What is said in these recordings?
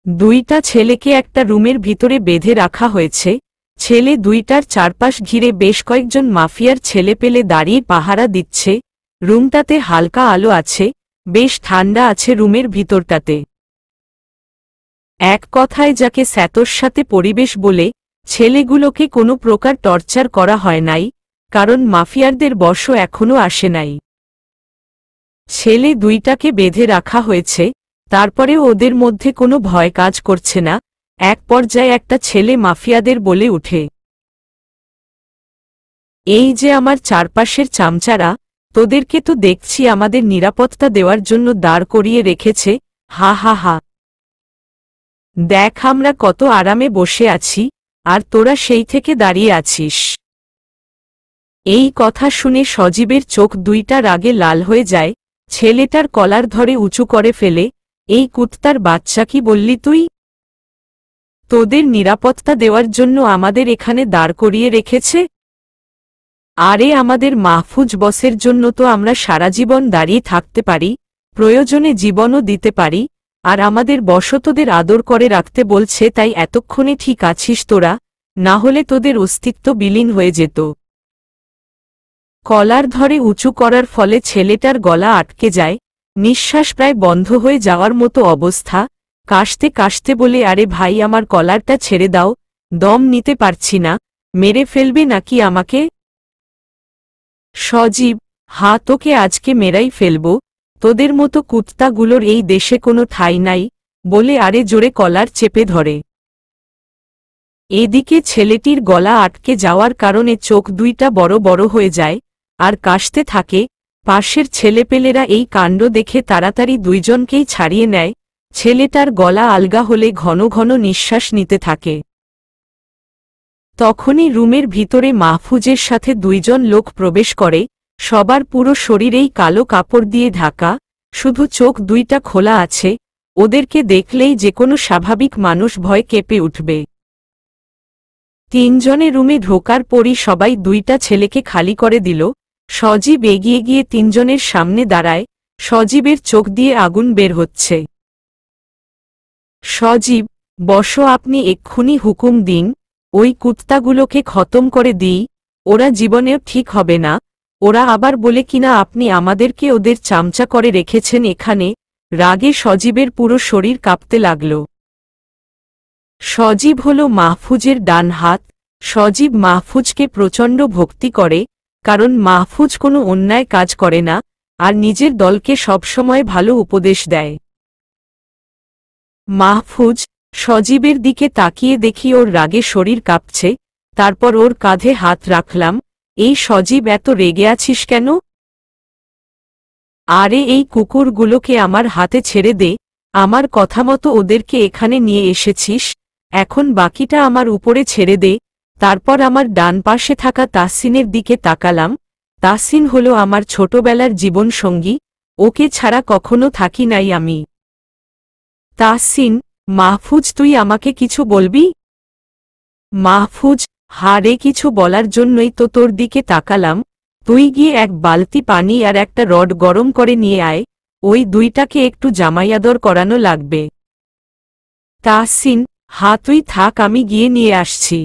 দুইটা ছেলেকে একটা রুমের ভিতরে বেঁধে রাখা হয়েছে। ছেলে দুইটার চারপাশ ঘিরে বেশ কয়েকজন মাফিয়ার ছেলেপেলে দাঁড়িয়ে পাহারা দিচ্ছে। রুমটাতে হালকা আলো আছে, বেশ ঠান্ডা আছে রুমের ভিতরটাতে। এক কথায় যাকে স্যাতস্যাতে পরিবেশ বলে, ছেলেগুলোকে কোনো প্রকার টর্চার করা হয় নাই, কারণ মাফিয়ারদের বশ এখনও আসে নাই। ছেলে দুইটাকে বেঁধে রাখা হয়েছে, তারপরেও ওদের মধ্যে কোনো ভয় কাজ করছে না। এক পর্যায়ে একটা ছেলে মাফিয়াদের বলে উঠে, এই যে আমার চারপাশের চামচারা, তোদেরকে তো দেখছি আমাদের নিরাপত্তা দেওয়ার জন্য দাঁড় করিয়ে রেখেছে। হা হা হা, দেখ আমরা কত আরামে বসে আছি, আর তোরা সেই থেকে দাঁড়িয়ে আছিস। এই কথা শুনে সজীবের চোখ দুইটা রাগে লাল হয়ে যায়। ছেলেটার কলার ধরে উঁচু করে ফেলে, এই কুত্তার বাচ্চা কি বললি তুই? তোদের নিরাপত্তা দেওয়ার জন্য আমাদের এখানে দাঁড় করিয়ে রেখেছে? আরে আমাদের মাহফুজ বসের জন্য তো আমরা সারা জীবন দাঁড়িয়ে থাকতে পারি, প্রয়োজনে জীবনও দিতে পারি, আর আমাদের বস তোদের আদর করে রাখতে বলছে, তাই এতক্ষণে ঠিক আছিস তোরা, না হলে তোদের অস্তিত্ব বিলীন হয়ে যেত। কলার ধরে উঁচু করার ফলে ছেলেটার গলা আটকে যায়, নিঃশ্বাস প্রায় বন্ধ হয়ে যাওয়ার মতো অবস্থা। কাশতে কাশতে বলে, আরে ভাই আমার কলারটা ছেড়ে দাও, দম নিতে পারছি না, মেরে ফেলবে নাকি আমাকে? সজীব, হা তোকে আজকে মেরাই ফেলব, তোদের মতো কুত্তাগুলোর এই দেশে কোনো ঠাঁই নাই, বলে আরে জোরে কলার চেপে ধরে। এদিকে ছেলেটির গলা আটকে যাওয়ার কারণে চোখ দুইটা বড় বড় হয়ে যায়, আর কাশতে থাকে। পাশের ছেলেপেলেরা এই কাণ্ড দেখে তাড়াতাড়ি দুইজনকেই ছাড়িয়ে নেয়। ছেলেটার গলা আলগা হলে ঘন ঘন নিঃশ্বাস নিতে থাকে। তখনই রুমের ভিতরে মাহফুজের সাথে দুইজন লোক প্রবেশ করে। সবার পুরো শরীরেই কালো কাপড় দিয়ে ঢাকা, শুধু চোখ দুইটা খোলা আছে। ওদেরকে দেখলেই যে কোনো স্বাভাবিক মানুষ ভয় কেঁপে উঠবে। তিনজনে রুমে ঢোকার পরই সবাই দুইটা ছেলেকে খালি করে দিল। সজীব এগিয়ে গিয়ে তিনজনের সামনে দাঁড়ায়। সজীবের চোখ দিয়ে আগুন বের হচ্ছে। সজীব, বস, আপনি এক্ষুনি হুকুম দিন, ওই কুত্তাগুলোকে খতম করে দিই, ওরা জীবনেও ঠিক হবে না। ওরা আবার বলে কিনা আপনি আমাদেরকে ওদের চামচা করে রেখেছেন এখানে। রাগে সজীবের পুরো শরীর কাঁপতে লাগল। সজীব হল মাহফুজের ডান হাত। সজীব মাহফুজকে প্রচণ্ড ভক্তি করে, কারণ মাহফুজ কোনো অন্যায় কাজ করে না, আর নিজের দলকে সবসময় ভালো উপদেশ দেয়। মাহফুজ, সজীবের দিকে তাকিয়ে দেখি ওর রাগে শরীর কাঁপছে, তারপর ওর কাঁধে হাত রাখলাম। এই সজীব, এত রেগে আছিস কেন? আরে এই কুকুরগুলোকে আমার হাতে ছেড়ে দে, আমার কথা মতো ওদেরকে এখানে নিয়ে এসেছিস, এখন বাকিটা আমার উপরে ছেড়ে দে। তারপর আমার ডান পাশে থাকা তাহসিনের দিকে তাকালাম। তাহসিন হল আমার ছোটবেলার জীবনসঙ্গী, ওকে ছাড়া কখনো থাকি নাই আমি। তাহসিন, মাহফুজ তুই আমাকে কিছু বলবি? মাহফুজ, হারে কিছু বলার জন্যই তো তোর দিকে তাকালাম। তুই গিয়ে এক বালতি পানি আর একটা রড গরম করে নিয়ে আয়, ওই দুইটাকে একটু জামাইয়াদর করানো লাগবে। তাহসিন, হা তুই থাক, আমি গিয়ে নিয়ে আসছি।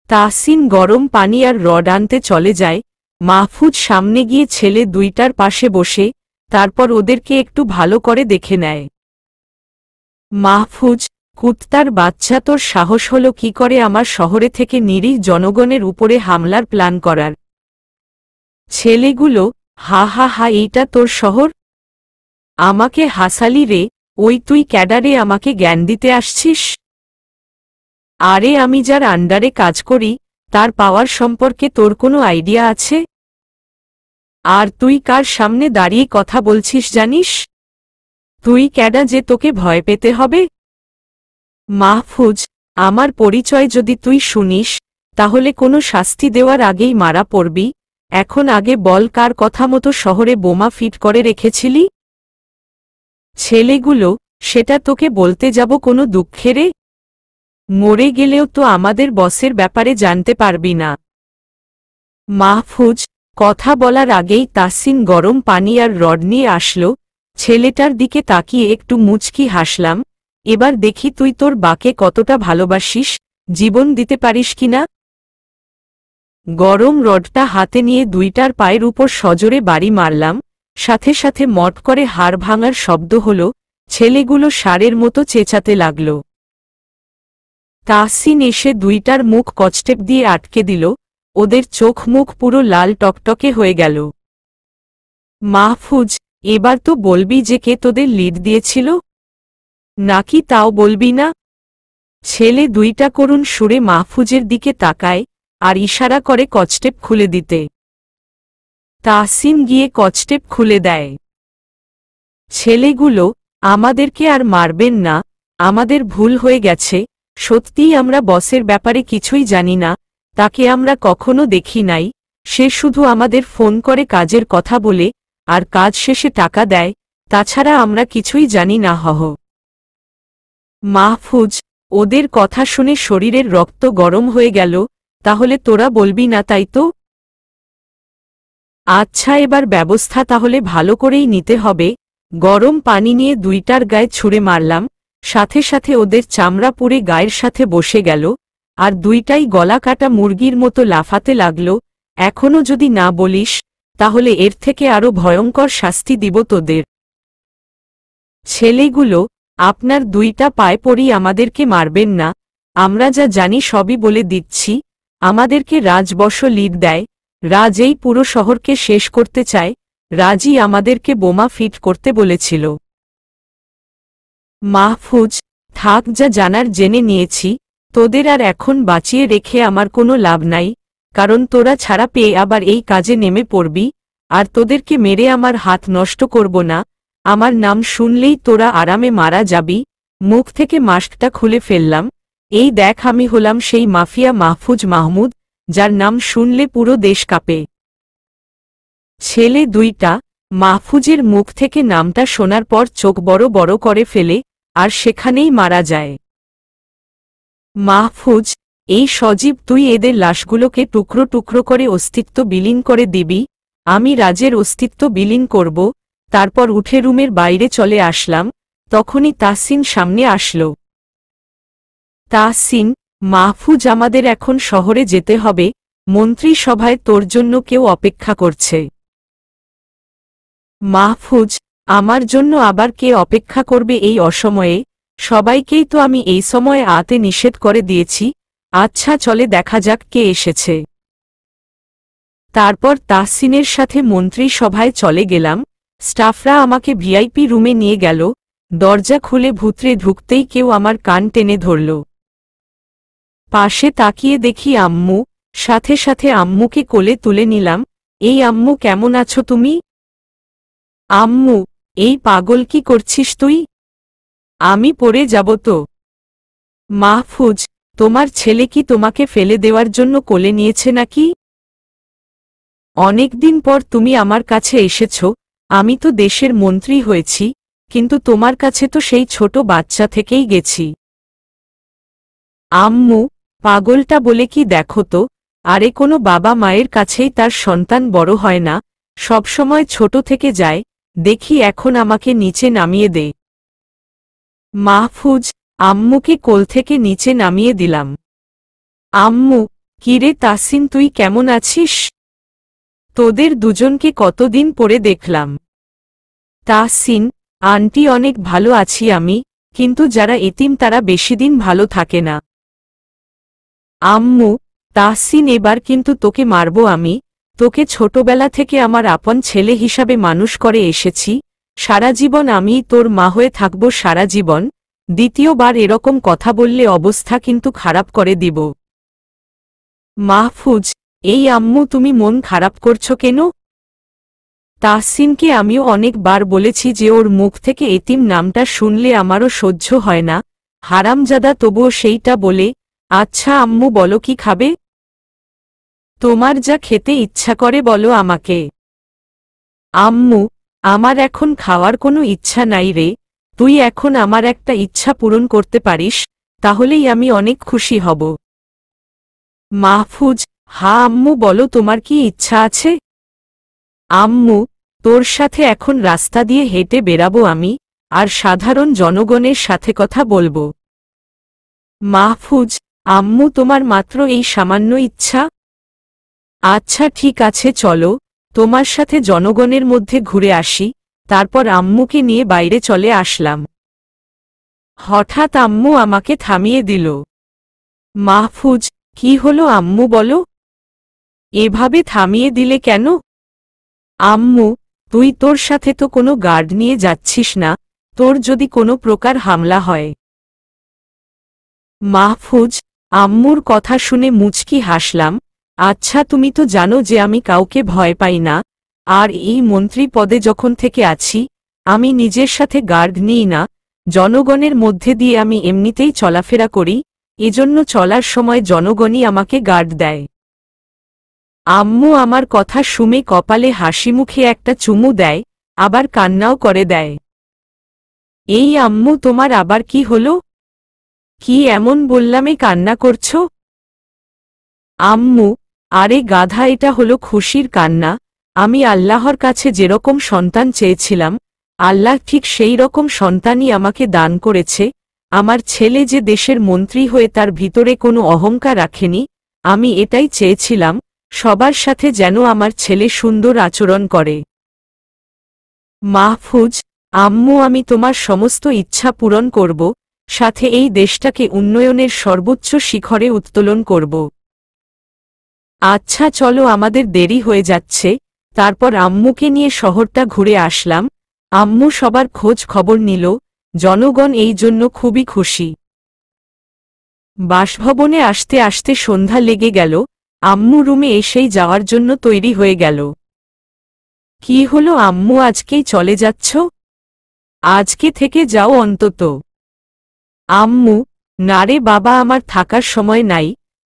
তাহসিন গরম পানি আর রড আনতে চলে যায়। মাহফুজ সামনে গিয়ে ছেলে দুইটার পাশে বসে, তারপর ওদেরকে একটু ভালো করে দেখে নেয়। মাহফুজ, কুত্তার বাচ্চা, তোর সাহস হলো কি করে আমার শহরে থেকে নিরীহ জনগণের উপরে হামলার প্ল্যান করার? ছেলেগুলো, হা হা হা, এইটা তোর শহর? আমাকে হাসালি রে? ওই তুই ক্যাডারে আমাকে জ্ঞান দিতে আসছিস? আরে আমি যার আন্ডারে কাজ করি, তার পাওয়ার সম্পর্কে তোর কোনো আইডিয়া আছে? আর তুই কার সামনে দাঁড়িয়ে কথা বলছিস জানিস? তুই ক্যাডা যে তোকে ভয় পেতে হবে? মাহফুজ, আমার পরিচয় যদি তুই শুনিস, তাহলে কোনো শাস্তি দেওয়ার আগেই মারা পড়বি। এখন আগে বল, কার কথা মতো শহরে বোমা ফিট করে রেখেছিলি? ছেলেগুলো, সেটা তোকে বলতে যাব কোনো দুঃখেরে? মরে গেলেও তো আমাদের বসের ব্যাপারে জানতে পারবি না। মাহফুজ, কথা বলার আগেই তাহসিন গরম পানি আর রড নিয়ে আসলো। ছেলেটার দিকে তাকিয়ে একটু মুচকি হাসলাম। এবার দেখি তুই তোর বাকে কতটা ভালোবাসিস, জীবন দিতে পারিস কিনা। গরম রডটা হাতে নিয়ে দুইটার পায়ের উপর সজোরে বাড়ি মারলাম, সাথে সাথে মট করে হাড় ভাঙার শব্দ হল। ছেলেগুলো ষাঁড়ের মতো চেঁচাতে লাগল। তাহসিন এসে দুইটার মুখ কচটেপ দিয়ে আটকে দিল, ওদের চোখ মুখ পুরো লাল টকটকে হয়ে গেল। মাহফুজ, এবার তো বলবি যে কে তোদের লিড দিয়েছিল, নাকি তাও বলবি না? ছেলে দুইটা করুণ সুরে মাহফুজের দিকে তাকায় আর ইশারা করে কচটেপ খুলে দিতে। তাহসিন গিয়ে কচটেপ খুলে দেয়। ছেলেগুলো, আমাদেরকে আর মারবেন না, আমাদের ভুল হয়ে গেছে, সত্যিই আমরা বসের ব্যাপারে কিছুই জানি না, তাকে আমরা কখনো দেখি নাই, সে শুধু আমাদের ফোন করে কাজের কথা বলে আর কাজ শেষে টাকা দেয়, তাছাড়া আমরা কিছুই জানি না। মাহফুজ, ওদের কথা শুনে শরীরের রক্ত গরম হয়ে গেল। তাহলে তোরা বলবি না, তাই তো? আচ্ছা, এবার ব্যবস্থা তাহলে ভালো করেই নিতে হবে। গরম পানি নিয়ে দুইটার গায়ে ছুঁড়ে মারলাম, সাথে সাথে ওদের চামড়া পুড়ে গায়ের সাথে বসে গেল, আর দুইটাই গলা কাটা মুরগির মতো লাফাতে লাগল। এখনো যদি না বলিস, তাহলে এর থেকে আরো ভয়ঙ্কর শাস্তি দিব তোদের। ছেলেগুলো, আপনার দুইটা পায়ে পড়ি আমাদেরকে মারবেন না, আমরা যা জানি সবই বলে দিচ্ছি। আমাদেরকে রাজবশ লিড দেয়, রাজ এই পুরো শহরকে শেষ করতে চায়, রাজই আমাদেরকে বোমা ফিট করতে বলেছিল। মাহফুজ, থাক, যা জানার জেনে নিয়েছি, তোদের আর এখন বাঁচিয়ে রেখে আমার কোনো লাভ নাই, কারণ তোরা ছাড়া পেয়ে আবার এই কাজে নেমে পড়বি, আর তোদেরকে মেরে আমার হাত নষ্ট করব না। আমার নাম শুনলেই তোরা আরামে মারা যাবি। মুখ থেকে মাস্কটা খুলে ফেললাম। এই দেখ, আমি হলাম সেই মাফিয়া মাহফুজ মাহমুদ, যার নাম শুনলে পুরো দেশ কাঁপে। ছেলে দুইটা মাহফুজের মুখ থেকে নামটা শোনার পর চোখ বড় বড় করে ফেলে আর সেখানেই মারা যায়। মাহফুজ, এই সজীব, তুই এদের লাশগুলোকে টুকরো টুকরো করে অস্তিত্ব বিলীন করে দিবি। আমি রাজের অস্তিত্ব বিলীন করব। তারপর উঠে রুমের বাইরে চলে আসলাম, তখনই তাহসিন সামনে আসল। তাহসিন, মাহফুজ, আমাদের এখন শহরে যেতে হবে, মন্ত্রী সভায় তোর জন্য কেউ অপেক্ষা করছে। মাহফুজ, আমার জন্য আবার কে অপেক্ষা করবে এই অসময়ে? সবাইকেই তো আমি এই সময়ে আতে নিষেধ করে দিয়েছি। আচ্ছা, চলে দেখা যাক কে এসেছে। তারপর তাহসিনের সাথে মন্ত্রী সভায় চলে গেলাম। স্টাফরা আমাকে ভিআইপি রুমে নিয়ে গেল। দরজা খুলে ভুতরে ঢুকতেই কেউ আমার কান টেনে ধরল। পাশে তাকিয়ে দেখি আম্মু, সাথে সাথে আম্মুকে কোলে তুলে নিলাম। এই আম্মু, কেমন আছো তুমি? আম্মু, এই পাগল, কি করছিস তুই? আমি পড়ে যাব তো। মাহফুজ, তোমার ছেলে কি তোমাকে ফেলে দেওয়ার জন্য কোলে নিয়েছে নাকি? অনেকদিন পর তুমি আমার কাছে এসেছ। আমি তো দেশের মন্ত্রী হয়েছি, কিন্তু তোমার কাছে তো সেই ছোট বাচ্চা থেকেই গেছি। আম্মু, পাগলটা বলে কি দেখো তো, আরে কোনো বাবা মায়ের কাছেই তার সন্তান বড় হয় না, সবসময় ছোট থেকে যায়। দেখি এখন আমাকে নিচে নামিয়ে দে। মাহফুজ, আম্মুকে কোল থেকে নিচে নামিয়ে দিলাম। আম্মু, কিরে তাহসিন, তুই কেমন আছিস? তোদের দুজনকে কতদিন পরে দেখলাম। তাহসিন, আন্টি, অনেক ভালো আছি আমি, কিন্তু যারা এতিম তারা বেশিদিন ভালো থাকে না। আম্মু, তাহসিন, এবার কিন্তু তোকে মারব আমি। তোকে ছোটবেলা থেকে আমার আপন ছেলে হিসাবে মানুষ করে এসেছি। সারা জীবন আমিই তোর মা হয়ে থাকব, সারা জীবন। দ্বিতীয়বার এরকম কথা বললে অবস্থা কিন্তু খারাপ করে দিব। মাহফুজ, এই আম্মু, তুমি মন খারাপ করছো কেন? তাহসিনকে আমিও অনেকবার বলেছি যে ওর মুখ থেকে এতিম নামটা শুনলে আমারও সহ্য হয় না। হারামজাদা তবুও সেইটা বলে। আচ্ছা আম্মু, বলো কি খাবে? তোমার যা খেতে ইচ্ছা করে বলো আমাকে। আম্মু, আমার এখন খাওয়ার কোনো ইচ্ছা নাই রে। তুই এখন আমার একটা ইচ্ছা পূরণ করতে পারিস, তাহলেই আমি অনেক খুশি হব। মাহফুজ, হ্যাঁ আম্মু, বলো তোমার কি ইচ্ছা আছে? আম্মু, তোর সাথে এখন রাস্তা দিয়ে হেঁটে বেরাবো আমি। আর সাধারণ জনগণের সাথে কথা বলবো। মাহফুজ, আম্মু তোমার মাত্র এই সামান্য ইচ্ছা? আচ্ছা ঠিক আছে, চলো তোমার সাথে জনগণের মধ্যে ঘুরে আসি। তারপর আম্মুকে নিয়ে বাইরে চলে আসলাম। হঠাৎ আম্মু আমাকে থামিয়ে দিল। মাহফুজ, কি হলো আম্মু বলো? এভাবে থামিয়ে দিলে কেন? আম্মু, তুই তোর সাথে তো কোনো গার্ড নিয়ে যাচ্ছিস না, তোর যদি কোনো প্রকার হামলা হয়। মাহফুজ, আম্মুর কথা শুনে মুচকি হাসলাম। আচ্ছা তুমি তো জানো যে আমি কাউকে ভয় পাই না, আর এই মন্ত্রী পদে যখন থেকে আছি আমি নিজের সাথে গার্ড নিই না, জনগণের মধ্যে দিয়ে আমি এমনিতেই চলাফেরা করি, এজন্য চলার সময় জনগণই আমাকে গার্ড দেয়। আম্মু আমার কথা শুনে কপালে হাসি মুখে একটা চুমু দেয়, আবার কান্নাও করে দেয়। এই আম্মু তোমার আবার কি হলো? কি এমন বললামে কান্না করছো? আম্মু, আরে গাধা, এটা হলো খুশির কান্না। আমি আল্লাহর কাছে যেরকম সন্তান চেয়েছিলাম, আল্লাহ ঠিক সেই রকম সন্তানই আমাকে দান করেছে। আমার ছেলে যে দেশের মন্ত্রী হয়ে তার ভিতরে কোনো অহংকার রাখেনি, আমি এটাই চেয়েছিলাম, সবার সাথে যেন আমার ছেলে সুন্দর আচরণ করে। মাহফুজ, আম্মু আমি তোমার সমস্ত ইচ্ছা পূরণ করব, সাথে এই দেশটাকে উন্নয়নের সর্বোচ্চ শিখরে উত্তোলন করব। আচ্ছা চলো, আমাদের দেরি হয়ে যাচ্ছে। তারপর আম্মুকে নিয়ে শহরটা ঘুরে আসলাম। আম্মু সবার খোঁজ খবর নিল, জনগণ এই জন্য খুবই খুশি। বাসভবনে আসতে আসতে সন্ধ্যা লেগে গেল। আম্মু রুমে এসেই যাওয়ার জন্য তৈরি হয়ে গেল। কি হলো আম্মু, আজকেই চলে যাচ্ছ? আজকে থেকে যাও অন্তত। আম্মু, না রে বাবা, আমার থাকার সময় নাই।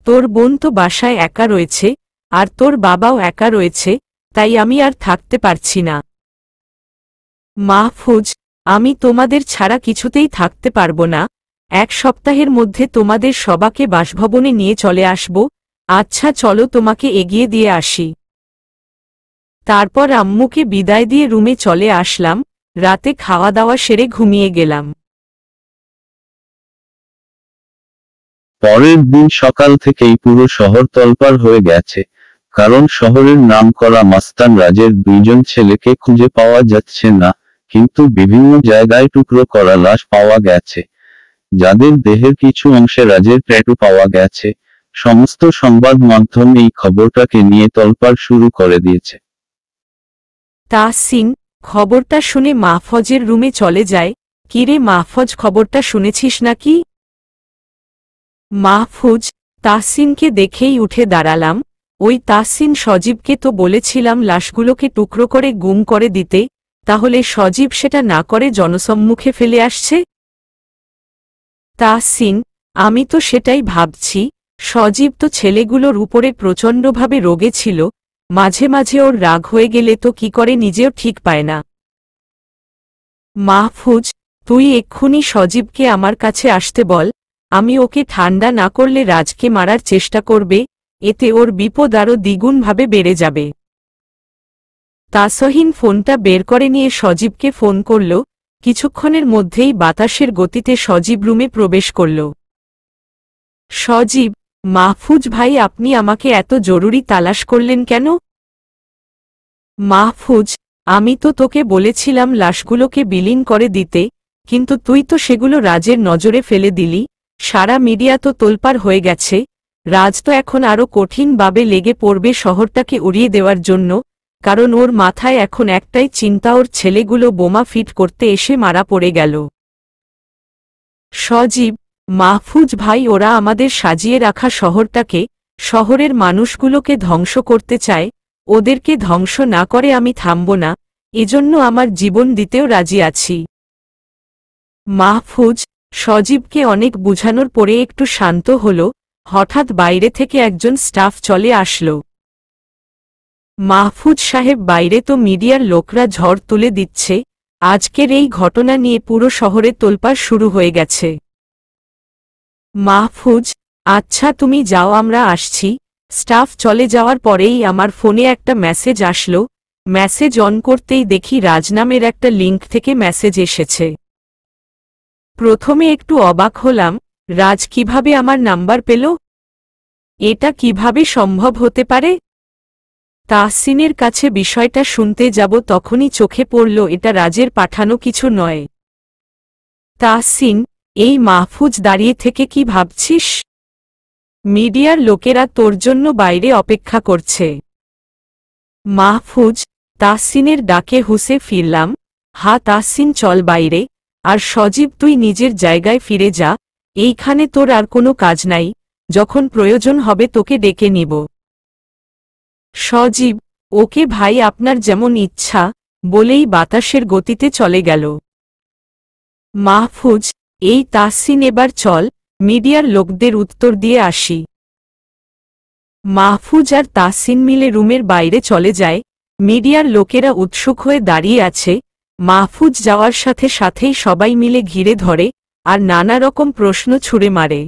তোর বোন তো বাসায় একা রয়েছে, আর তোর বাবাও একা রয়েছে, তাই আমি আর থাকতে পারছি না। মাহফুজ, আমি তোমাদের ছাড়া কিছুতেই থাকতে পারবো না। এক সপ্তাহের মধ্যে তোমাদের সবাকে বাসভবনে নিয়ে চলে আসব। আচ্ছা চলো, তোমাকে এগিয়ে দিয়ে আসি। তারপর আম্মুকে বিদায় দিয়ে রুমে চলে আসলাম। রাতে খাওয়া দাওয়া সেরে ঘুমিয়ে গেলাম। পরের দিন সকাল থেকেই পুরো শহর তোলপাড় হয়ে গেছে, কারণ শহরের নামকরা মাস্তান রাজের দুইজন ছেলেকে খুঁজে পাওয়া যাচ্ছে না, কিন্তু বিভিন্ন জায়গায় টুকরো করা লাশ পাওয়া গেছে, যাদের দেহের কিছু অংশে রাজের ট্যাটু পাওয়া গেছে। সমস্ত সংবাদ মাধ্যম এই খবরটাকে নিয়ে তোলপাড় শুরু করে দিয়েছে। তাহসিন খবরটা শুনে মাহফজের রুমে চলে যায়। কিরে মাহফজ, খবরটা শুনেছিস নাকি? মাহফুজ, তাহসিনকে দেখেই উঠে দাঁড়ালাম। ওই তাহসিন, সজীবকে তো বলেছিলাম লাশগুলোকে টুকরো করে গুম করে দিতে, তাহলে সজীব সেটা না করে জনসম্মুখে ফেলে আসছে। তাহসিন, আমি তো সেটাই ভাবছি। সজীব তো ছেলেগুলোর উপরে প্রচণ্ডভাবে রোগে ছিল, মাঝে মাঝে ওর রাগ হয়ে গেলে তো কি করে নিজেও ঠিক পায় না। মাহফুজ, তুই এক্ষুনি সজীবকে আমার কাছে আসতে বল। আমি ওকে ঠান্ডা না করলে রাজকে মারার চেষ্টা করবে, এতে ওর বিপদ আরও দ্বিগুণভাবে বেড়ে যাবে। তাসহিন ফোনটা বের করে নিয়ে সজীবকে ফোন করল। কিছুক্ষণের মধ্যেই বাতাসের গতিতে সজীব রুমে প্রবেশ করল। সজীব, মাহফুজ ভাই, আপনি আমাকে এত জরুরি তালাশ করলেন কেন? মাহফুজ, আমি তো তোকে বলেছিলাম লাশগুলোকে বিলীন করে দিতে, কিন্তু তুই তো সেগুলো রাজের নজরে ফেলে দিলি। সারা মিডিয়া তো তোলপাড় হয়ে গেছে। রাজ তো এখন আরও কঠিনভাবে লেগে পড়বে শহরটাকে উড়িয়ে দেওয়ার জন্য, কারণ ওর মাথায় এখন একটাই চিন্তা, ওর ছেলেগুলো বোমা ফিট করতে এসে মারা পড়ে গেল। সজীব, মাহফুজ ভাই, ওরা আমাদের সাজিয়ে রাখা শহরটাকে, শহরের মানুষগুলোকে ধ্বংস করতে চায়। ওদেরকে ধ্বংস না করে আমি থামব না, এজন্য আমার জীবন দিতেও রাজি আছি। মাহফুজ সজীবকে অনেক বুঝানোর পরে একটু শান্ত হল। হঠাৎ বাইরে থেকে একজন স্টাফ চলে আসলো। মাহফুজ সাহেব, বাইরে তো মিডিয়ার লোকরা ঝড় তুলে দিচ্ছে। আজকের এই ঘটনা নিয়ে পুরো শহরে তোলপাড় শুরু হয়ে গেছে। মাহফুজ, আচ্ছা তুমি যাও, আমরা আসছি। স্টাফ চলে যাওয়ার পরেই আমার ফোনে একটা মেসেজ আসলো। মেসেজ অন করতেই দেখি রাজ নামের একটা লিঙ্ক থেকে মেসেজ এসেছে। প্রথমে একটু অবাক হলাম, রাজ কিভাবে আমার নাম্বার পেল? এটা কিভাবে সম্ভব হতে পারে? তাহসিনের কাছে বিষয়টা শুনতে যাব তখনই চোখে পড়ল এটা রাজের পাঠানো কিছু নয়। তাহসিন, এই মাহফুজ দাঁড়িয়ে থেকে কি ভাবছিস? মিডিয়ার লোকেরা তোর জন্য বাইরে অপেক্ষা করছে। মাহফুজ, তাহসিনের ডাকে হুঁসে ফিরলাম। তাহসিন, চল বাইরে। আর সজীব, তুই নিজের জায়গায় ফিরে যা, এইখানে তোর আর কোনো কাজ নাই, যখন প্রয়োজন হবে তোকে ডেকে নিব। সজীব, ওকে ভাই, আপনার যেমন ইচ্ছা, বলেই বাতাসের গতিতে চলে গেল। মাহফুজ, এই তাহসিন, এবার চল, মিডিয়ার লোকদের উত্তর দিয়ে আসি। মাহফুজ আর তাহসিন মিলে রুমের বাইরে চলে যায়। মিডিয়ার লোকেরা উৎসুক হয়ে দাঁড়িয়ে আছে। মাহফুজ যাওয়ার সাথে সাথেই সবাই মিলে ঘিরে ধরে আর নানা রকম প্রশ্ন ছুড়ে মারে।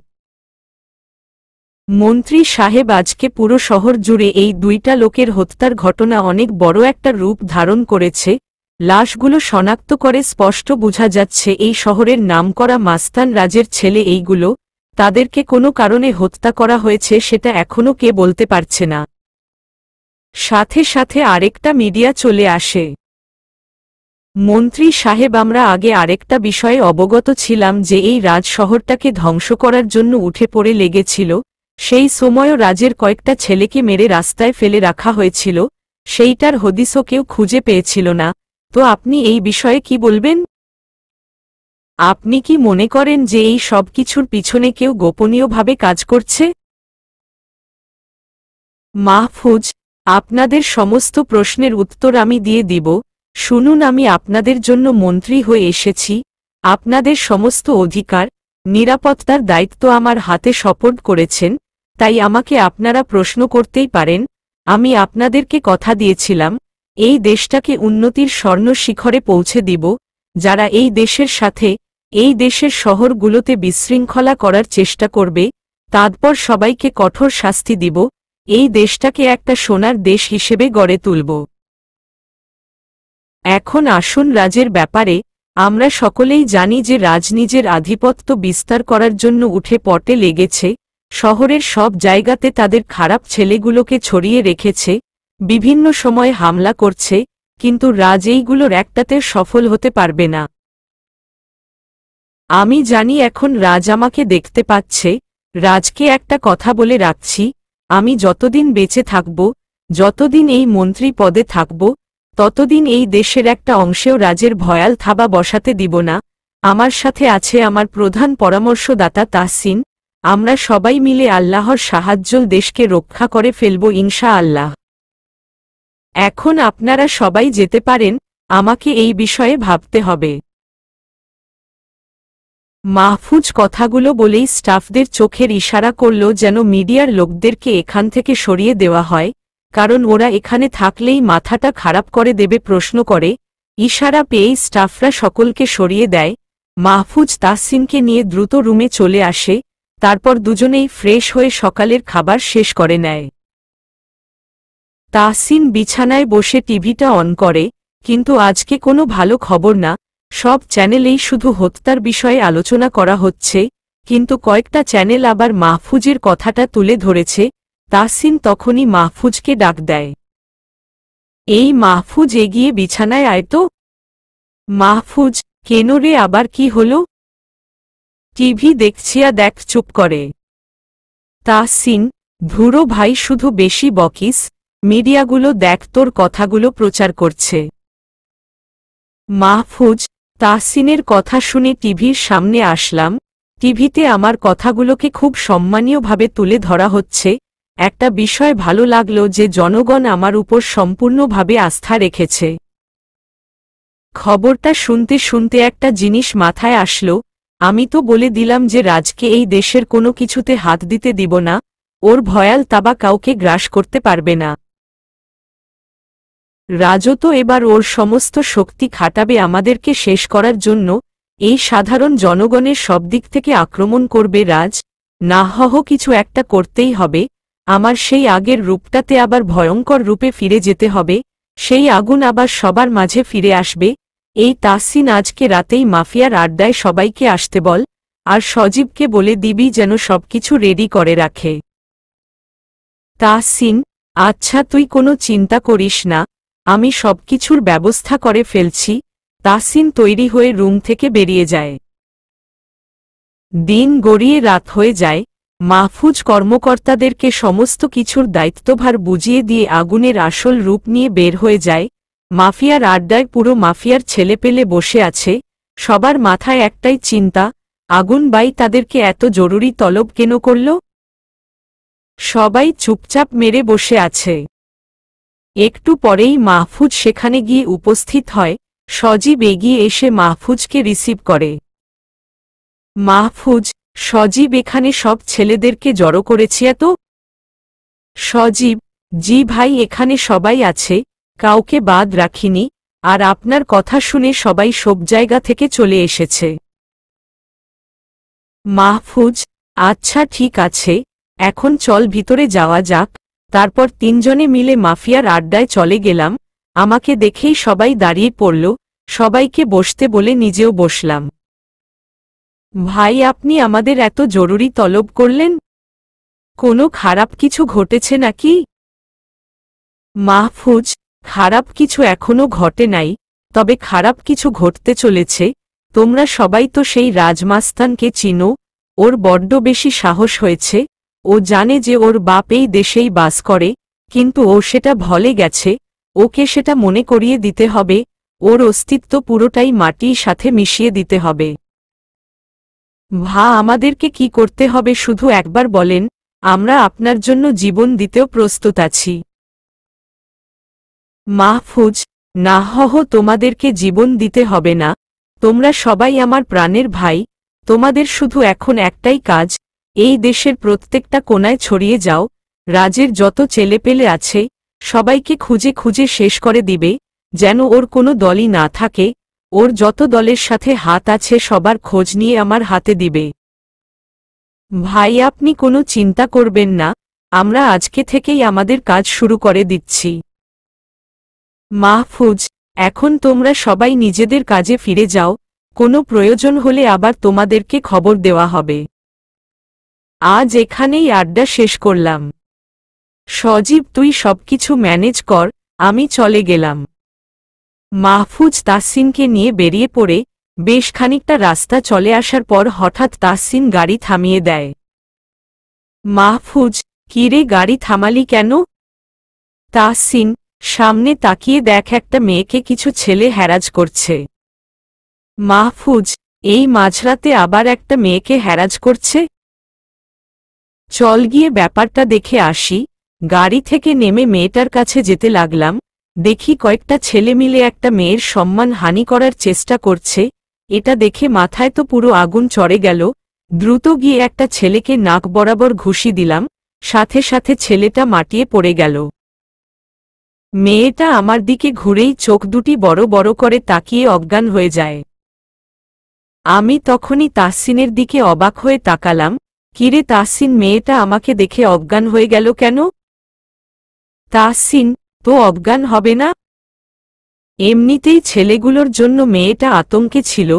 মন্ত্রী সাহেব, আজকে পুরো শহর জুড়ে এই দুইটা লোকের হত্যার ঘটনা অনেক বড় একটা রূপ ধারণ করেছে। লাশগুলো শনাক্ত করে স্পষ্ট বোঝা যাচ্ছে এই শহরের নামকরা মাস্তান রাজের ছেলে এইগুলো। তাদেরকে কোনো কারণে হত্যা করা হয়েছে সেটা এখনও কে বলতে পারছে না। সাথে সাথে আরেকটা মিডিয়া চলে আসে। মন্ত্রী সাহেব, আমরা আগে আরেকটা বিষয়ে অবগত ছিলাম যে এই রাজ শহরটাকে ধ্বংস করার জন্য উঠে পড়ে লেগেছিল। সেই সময়ও রাজের কয়েকটা ছেলেকে মেরে রাস্তায় ফেলে রাখা হয়েছিল, সেইটার হদিসও কেউ খুঁজে পেয়েছিল না। তো আপনি এই বিষয়ে কি বলবেন? আপনি কি মনে করেন যে এই সব কিছুর পিছনে কেউ গোপনীয়ভাবে কাজ করছে? মাহফুজ, আপনাদের সমস্ত প্রশ্নের উত্তর আমি দিয়ে দিব। শুনুন, আমি আপনাদের জন্য মন্ত্রী হয়ে এসেছি। আপনাদের সমস্ত অধিকার, নিরাপত্তার দায়িত্ব আমার হাতে সোপর্দ করেছেন, তাই আমাকে আপনারা প্রশ্ন করতেই পারেন। আমি আপনাদেরকে কথা দিয়েছিলাম, এই দেশটাকে উন্নতির স্বর্ণ শিখরে পৌঁছে দিব। যারা এই দেশের সাথে, এই দেশের শহরগুলোতে বিশৃঙ্খলা করার চেষ্টা করবে, তারপর সবাইকে কঠোর শাস্তি দিব। এই দেশটাকে একটা সোনার দেশ হিসেবে গড়ে তুলব। এখন আসুন রাজের ব্যাপারে। আমরা সকলেই জানি যে রাজ নিজের আধিপত্য বিস্তার করার জন্য উঠে পড়ে লেগেছে। শহরের সব জায়গাতে তাদের খারাপ ছেলেগুলোকে ছড়িয়ে রেখেছে, বিভিন্ন সময় হামলা করছে, কিন্তু রাজ এইগুলোর একটাতে সফল হতে পারবে না। আমি জানি এখন রাজ আমাকে দেখতে পাচ্ছে। রাজকে একটা কথা বলে রাখছি, আমি যতদিন বেঁচে থাকব, যতদিন এই মন্ত্রী পদে থাকব, ততদিন এই দেশের একটা অংশেও রাজের ভয়াল থাবা বসাতে দিব না। আমার সাথে আছে আমার প্রধান পরামর্শদাতা তাহসিন। আমরা সবাই মিলে আল্লাহর সাহায্য দেশকে রক্ষা করে ফেলব ইনশাআল্লাহ। এখন আপনারা সবাই যেতে পারেন, আমাকে এই বিষয়ে ভাবতে হবে। মাহফুজ কথাগুলো বলেই স্টাফদের চোখের ইশারা করল যেন মিডিয়ার লোকদেরকে এখান থেকে সরিয়ে দেওয়া হয়, কারণ ওরা এখানে থাকলেই মাথাটা খারাপ করে দেবে প্রশ্ন করে। ইশারা পেয়েই স্টাফরা সকলকে সরিয়ে দেয়। মাহফুজ তাহসিনকে নিয়ে দ্রুত রুমে চলে আসে। তারপর দুজনেই ফ্রেশ হয়ে সকালের খাবার শেষ করে নেয়। তাহসিন বিছানায় বসে টিভিটা অন করে, কিন্তু আজকে কোনো ভালো খবর না। সব চ্যানেলেই শুধু হত্যার বিষয়ে আলোচনা করা হচ্ছে, কিন্তু কয়েকটা চ্যানেল আবার মাহফুজের কথাটা তুলে ধরেছে। তাহসিন তখনই মাহফুজকে ডাক দেয়। এই মাহফুজ, এগিয়ে বিছানায় আয় তো। মাহফুজ, কেন রে, আবার কি হলো? টিভি দেখছিয়া, দেখ, চুপ করে। তাহসিন, ধুরো ভাই, শুধু বেশি বকিস। মিডিয়াগুলো দেখ তোর কথাগুলো প্রচার করছে। মাহফুজ, তাহসিনের কথা শুনে টিভির সামনে আসলাম। টিভিতে আমার কথাগুলোকে খুব সম্মানীয়ভাবে তুলে ধরা হচ্ছে। একটা বিষয় ভালো লাগলো যে জনগণ আমার উপর সম্পূর্ণভাবে আস্থা রেখেছে। খবরটা শুনতে শুনতে একটা জিনিস মাথায় আসলো, আমি তো বলে দিলাম যে রাজকে এই দেশের কোনো কিছুতে হাত দিতে দিব না, ওর ভয়াল তাবা কাউকে গ্রাস করতে পারবে না। রাজও তো এবার ওর সমস্ত শক্তি খাটাবে আমাদেরকে শেষ করার জন্য। এই সাধারণ জনগণের সব দিক থেকে আক্রমণ করবে রাজ। না কিছু একটা করতেই হবে। আমার সেই আগের রূপটাতে আবার ভয়ঙ্কর রূপে ফিরে যেতে হবে। সেই আগুন আবার সবার মাঝে ফিরে আসবে। এই তাহসিন আজকে রাতেই মাফিয়ার আড্ডায় সবাইকে আসতে বল, আর সজীবকে বলে দিবি যেন সবকিছু রেডি করে রাখে। তাহসিন, আচ্ছা তুই কোনো চিন্তা করিস না, আমি সবকিছুর ব্যবস্থা করে ফেলছি। তাহসিন তৈরি হয়ে রুম থেকে বেরিয়ে যায়। দিন গড়িয়ে রাত হয়ে যায়। মাহফুজ কর্মকর্তাদেরকে সমস্ত কিছুর দায়িত্বভার বুঝিয়ে দিয়ে আগুনের আসল রূপ নিয়ে বের হয়ে যায়। মাফিয়ার আড্ডায় পুরো মাফিয়ার ছেলেপেলে বসে আছে। সবার মাথায় একটাই চিন্তা, আগুন বাই তাদেরকে এত জরুরি তলব কেন করল? সবাই চুপচাপ মেরে বসে আছে। একটু পরেই মাহফুজ সেখানে গিয়ে উপস্থিত হয়। সজীব এগিয়ে এসে মাহফুজকে রিসিভ করে। মাহফুজ, সজীব এখানে সব ছেলেদেরকে জড়ো করেছি এত? সজীব, জি ভাই, এখানে সবাই আছে, কাউকে বাদ রাখিনি, আর আপনার কথা শুনে সবাই সব জায়গা থেকে চলে এসেছে। মাহফুজ, আচ্ছা ঠিক আছে, এখন চল ভিতরে যাওয়া যাক। তারপর তিনজনে মিলে মাফিয়ার আড্ডায় চলে গেলাম। আমাকে দেখেই সবাই দাঁড়িয়ে পড়ল। সবাইকে বসতে বলে নিজেও বসলাম। ভাই, আপনি আমাদের এত জরুরি তলব করলেন? কোনো খারাপ কিছু ঘটেছে নাকি? মাহফুজ, খারাপ কিছু এখনো ঘটে নাই, তবে খারাপ কিছু ঘটতে চলেছে। তোমরা সবাই তো সেই রাজমাস্তানকে চিনো। ওর বড্ড বেশি সাহস হয়েছে। ও জানে যে ওর বাপ এই দেশেই বাস করে, কিন্তু ও সেটা ভুলে গেছে। ওকে সেটা মনে করিয়ে দিতে হবে। ওর অস্তিত্ব পুরোটাই মাটির সাথে মিশিয়ে দিতে হবে। আমাদেরকে কি করতে হবে শুধু একবার বলেন, আমরা আপনার জন্য জীবন দিতেও প্রস্তুত আছি। মাহফুজ, না তোমাদেরকে জীবন দিতে হবে না। তোমরা সবাই আমার প্রাণের ভাই। তোমাদের শুধু এখন একটাই কাজ, এই দেশের প্রত্যেকটা কোনায় ছড়িয়ে যাও। রাজের যত ছেলেপেলে আছে সবাইকে খুঁজে খুঁজে শেষ করে দিবে, যেন ওর কোনো দলই না থাকে। ওর যত দলের সাথে হাত আছে সবার খোঁজ নিয়ে আমার হাতে দিবে। ভাই, আপনি কোনো চিন্তা করবেন না, আমরা আজকে থেকেই আমাদের কাজ শুরু করে দিচ্ছি। মাহফুজ, এখন তোমরা সবাই নিজেদের কাজে ফিরে যাও। কোনো প্রয়োজন হলে আবার তোমাদেরকে খবর দেওয়া হবে। আজ এখানেই আড্ডা শেষ করলাম। সজীব, তুই সবকিছু ম্যানেজ কর, আমি চলে গেলাম। মাহফুজ তাহসিনকে নিয়ে বেরিয়ে পড়ে বেশ খানিকটা রাস্তা চলে আসার পর হঠাৎ তাহসিন গাড়ি থামিয়ে দেয়। মাহফুজ, কিরে, গাড়ি থামালি কেন? তাহসিন, সামনে তাকিয়ে দেখ, একটা মেয়েকে কিছু ছেলে হ্যারাজ করছে। মাহফুজ, এই মাঝরাতে আবার একটা মেয়েকে হ্যারাজ করছে? চল গিয়ে ব্যাপারটা দেখে আসি। গাড়ি থেকে নেমে মেয়েটার কাছে যেতে লাগলাম। দেখি কয়েকটা ছেলে মিলে একটা মেয়ের সম্মান হানি করার চেষ্টা করছে। এটা দেখে মাথায় তো পুরো আগুন চড়ে গেল। দ্রুত গিয়ে একটা ছেলেকে নাক বরাবর ঘুষি দিলাম, সাথে সাথে ছেলেটা মাটিয়ে পড়ে গেল। মেয়েটা আমার দিকে ঘুরেই চোখ দুটি বড় বড় করে তাকিয়ে অজ্ঞান হয়ে যায়। আমি তখনই তাহসিনের দিকে অবাক হয়ে তাকালাম। কিরে তাহসিন, মেয়েটা আমাকে দেখে অজ্ঞান হয়ে গেল কেন? তাহসিন, তো অজ্ঞান হবে না? এমনিতেই ছেলেগুলোর জন্য মেয়েটা আতঙ্কে ছিল,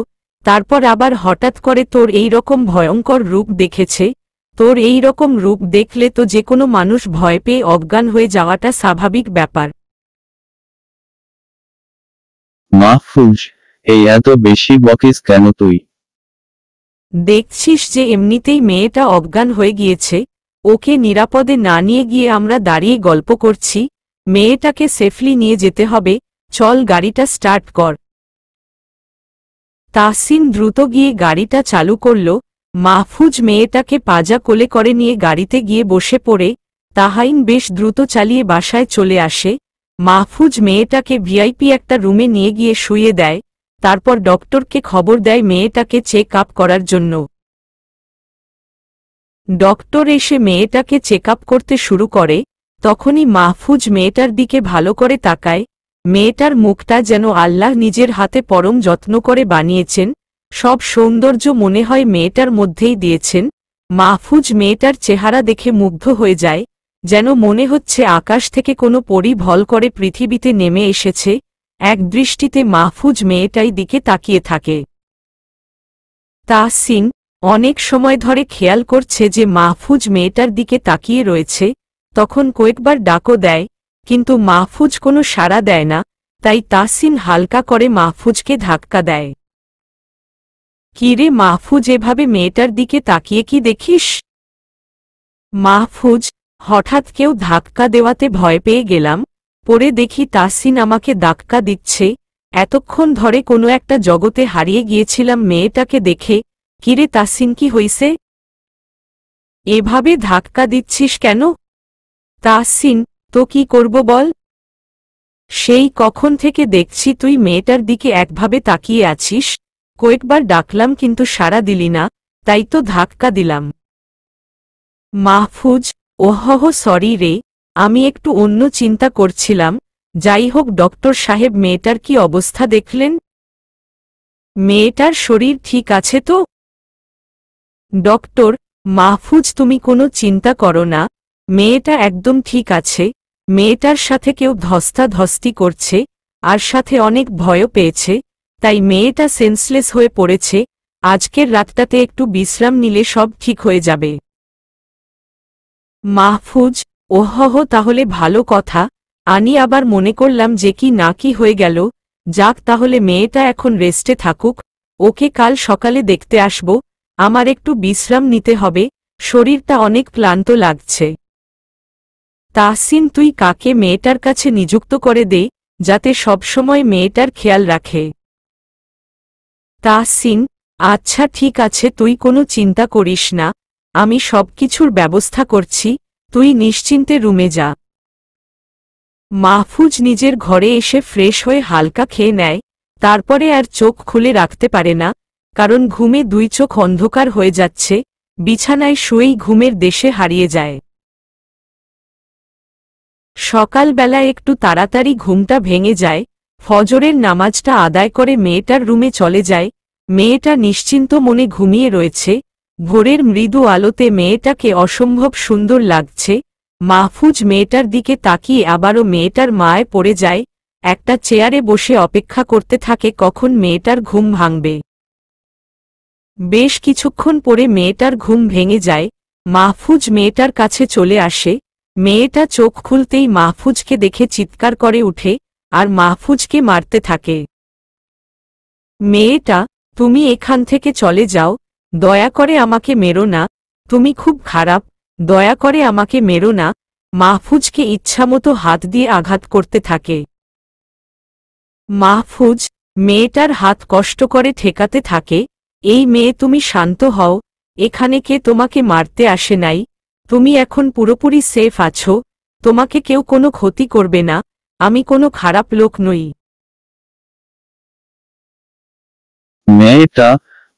তারপর আবার হঠাৎ করে তোর এই রকম ভয়ঙ্কর রূপ দেখেছে। তোর এই রকম রূপ দেখলে তো যে কোনো মানুষ ভয় পেয়ে অজ্ঞান হয়ে যাওয়াটা স্বাভাবিক ব্যাপার। মাহফুজ, এই এত বেশি বকিস কেন তুই? দেখছিস যে এমনিতেই মেয়েটা অজ্ঞান হয়ে গিয়েছে, ওকে নিরাপদে না নিয়ে গিয়ে আমরা দাঁড়িয়ে গল্প করছি। মেয়েটাকে সেফলি নিয়ে যেতে হবে, চল গাড়িটা স্টার্ট কর। তাহসিন দ্রুত গিয়ে গাড়িটা চালু করল। মাহফুজ মেয়েটাকে পাজা কোলে করে নিয়ে গাড়িতে গিয়ে বসে পড়ে। তাহাইন বেশ দ্রুত চালিয়ে বাসায় চলে আসে। মাহফুজ মেয়েটাকে ভিআইপি একটা রুমে নিয়ে গিয়ে শুইয়ে দেয়। তারপর ডক্টরকে খবর দেয় মেয়েটাকে চেক আপ করার জন্য। ডক্টর এসে মেয়েটাকে চেক আপ করতে শুরু করে। তখনই মাহফুজ মেয়েটার দিকে ভালো করে তাকায়। মেয়েটার মুখটা যেন আল্লাহ নিজের হাতে পরম যত্ন করে বানিয়েছেন। সব সৌন্দর্য মনে হয় মেয়েটার মধ্যেই দিয়েছেন। মাহফুজ মেয়েটার চেহারা দেখে মুগ্ধ হয়ে যায়, যেন মনে হচ্ছে আকাশ থেকে কোনো পরী ভল করে পৃথিবীতে নেমে এসেছে। এক দৃষ্টিতে মাহফুজ মেয়েটাই দিকে তাকিয়ে থাকে। তাহসিন অনেক সময় ধরে খেয়াল করছে যে মাহফুজ মেয়েটার দিকে তাকিয়ে রয়েছে, তখন কয়েকবার ডাকও দেয়, কিন্তু মাহফুজ কোনো সাড়া দেয় না, তাই তাহসিন হালকা করে মাহফুজকে ধাক্কা দেয়। কিরে মাহফুজ, এভাবে মেয়েটার দিকে তাকিয়ে কি দেখিস? মাহফুজ, হঠাৎ কেউ ধাক্কা দেওয়াতে ভয় পেয়ে গেলাম, পরে দেখি তাহসিন আমাকে ধাক্কা দিচ্ছে। এতক্ষণ ধরে কোনো একটা জগতে হারিয়ে গিয়েছিলাম মেয়েটাকে দেখে। কিরে তাহসিন, কি হইছে? এভাবে ধাক্কা দিচ্ছিস কেন? তাহসিন, তো কি করব বল? সেই কখন থেকে দেখছি তুই মেয়েটার দিকে একভাবে তাকিয়ে আছিস, কয়েকবার ডাকলাম কিন্তু সাড়া দিলি না, তাই তো ধাক্কা দিলাম। মাহফুজ, ওহহ সরি রে, আমি একটু অন্য চিন্তা করছিলাম। যাই হোক, ডক্টর সাহেব মেয়েটার কি অবস্থা দেখলেন? মেয়েটার শরীর ঠিক আছে তো? ডক্টর, মাহফুজ তুমি কোনো চিন্তা করো না, মেয়েটা একদম ঠিক আছে। মেয়েটার সাথে কেউ ধস্তাধস্তি করছে, আর সাথে অনেক ভয়ও পেয়েছে, তাই মেয়েটা সেন্সলেস হয়ে পড়েছে। আজকের রাতটাতে একটু বিশ্রাম নিলে সব ঠিক হয়ে যাবে। মাহফুজ, ওহহ তাহলে ভালো কথা। আমি আবার মনে করলাম যে কি না কি হয়ে গেল। যাক, তাহলে মেয়েটা এখন রেস্টে থাকুক, ওকে কাল সকালে দেখতে আসব। আমার একটু বিশ্রাম নিতে হবে, শরীরটা অনেক ক্লান্ত লাগছে। তাহসিন, তুই কাকে মেয়েটার কাছে নিযুক্ত করে দে, যাতে সবসময় মেয়েটার খেয়াল রাখে। তাহসিন, আচ্ছা ঠিক আছে, তুই কোনো চিন্তা করিস না, আমি সবকিছুর ব্যবস্থা করছি, তুই নিশ্চিন্তে রুমে যা। মাহফুজ নিজের ঘরে এসে ফ্রেশ হয়ে হালকা খেয়ে নেয়, তারপরে আর চোখ খুলে রাখতে পারে না, কারণ ঘুমে দুই চোখ অন্ধকার হয়ে যাচ্ছে। বিছানায় শুয়েই ঘুমের দেশে হারিয়ে যায়। সকালবেলা একটু তাড়াতাড়ি ঘুমটা ভেঙে যায়। ফজরের নামাজটা আদায় করে মেয়েটার রুমে চলে যায়। মেয়েটা নিশ্চিন্ত মনে ঘুমিয়ে রয়েছে। ভোরের মৃদু আলোতে মেয়েটাকে অসম্ভব সুন্দর লাগছে। মাহফুজ মেয়েটার দিকে তাকিয়ে আবারও মেয়েটার মায়ে পড়ে যায়। একটা চেয়ারে বসে অপেক্ষা করতে থাকে কখন মেয়েটার ঘুম ভাঙবে। বেশ কিছুক্ষণ পরে মেয়েটার ঘুম ভেঙে যায়। মাহফুজ মেয়েটার কাছে চলে আসে। মেয়েটা চোখ খুলতেই মাহফুজকে দেখে চিৎকার করে উঠে, আর মাহফুজকে মারতে থাকে। মেয়েটা, তুমি এখান থেকে চলে যাও, দয়া করে আমাকে মেরো না, তুমি খুব খারাপ, দয়া করে আমাকে মেরো না। মাহফুজকে ইচ্ছামতো হাত দিয়ে আঘাত করতে থাকে। মাহফুজ মেয়েটার হাত কষ্ট করে ঠেকাতে থাকে। এই মেয়ে, তুমি শান্ত হও, এখানে কে তোমাকে মারতে আসে নাই, তুমি এখন পুরোপুরি সেফ আছো, তোমাকে কেউ কোনো ক্ষতি করবে না, আমি কোনো খারাপ লোক নই। মেয়েটা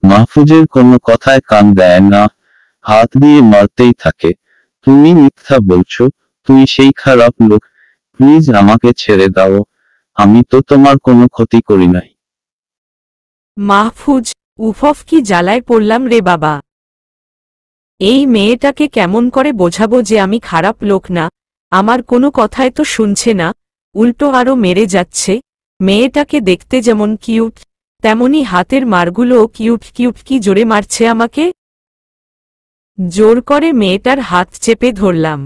মাহফুজের কোনো কথায় কান দেয় না, হাত দিয়ে মারতেই থাকে। তুমি মিথ্যা বলছো, তুই সেই খারাপ লোক, প্লিজ আমাকে ছেড়ে দাও, আমি তো তোমার কোনো ক্ষতি করি নাই। মাহফুজ, উফফ, কি জ্বালায় পড়লাম রে বাবা। এই মেয়েটাকে কেমন করে বোঝাবো যে আমি খারাপ লোক না, আমার কোনো কথায় তো শুনছে না, উল্টো আরও মেরে যাচ্ছে। মেয়েটাকে দেখতে যেমন কিউট, তেমনি হাতের মারগুলোও কিউট কিউট, কি জোরে মারছে আমাকে। জোর করে মেয়েটার হাত চেপে ধরলাম।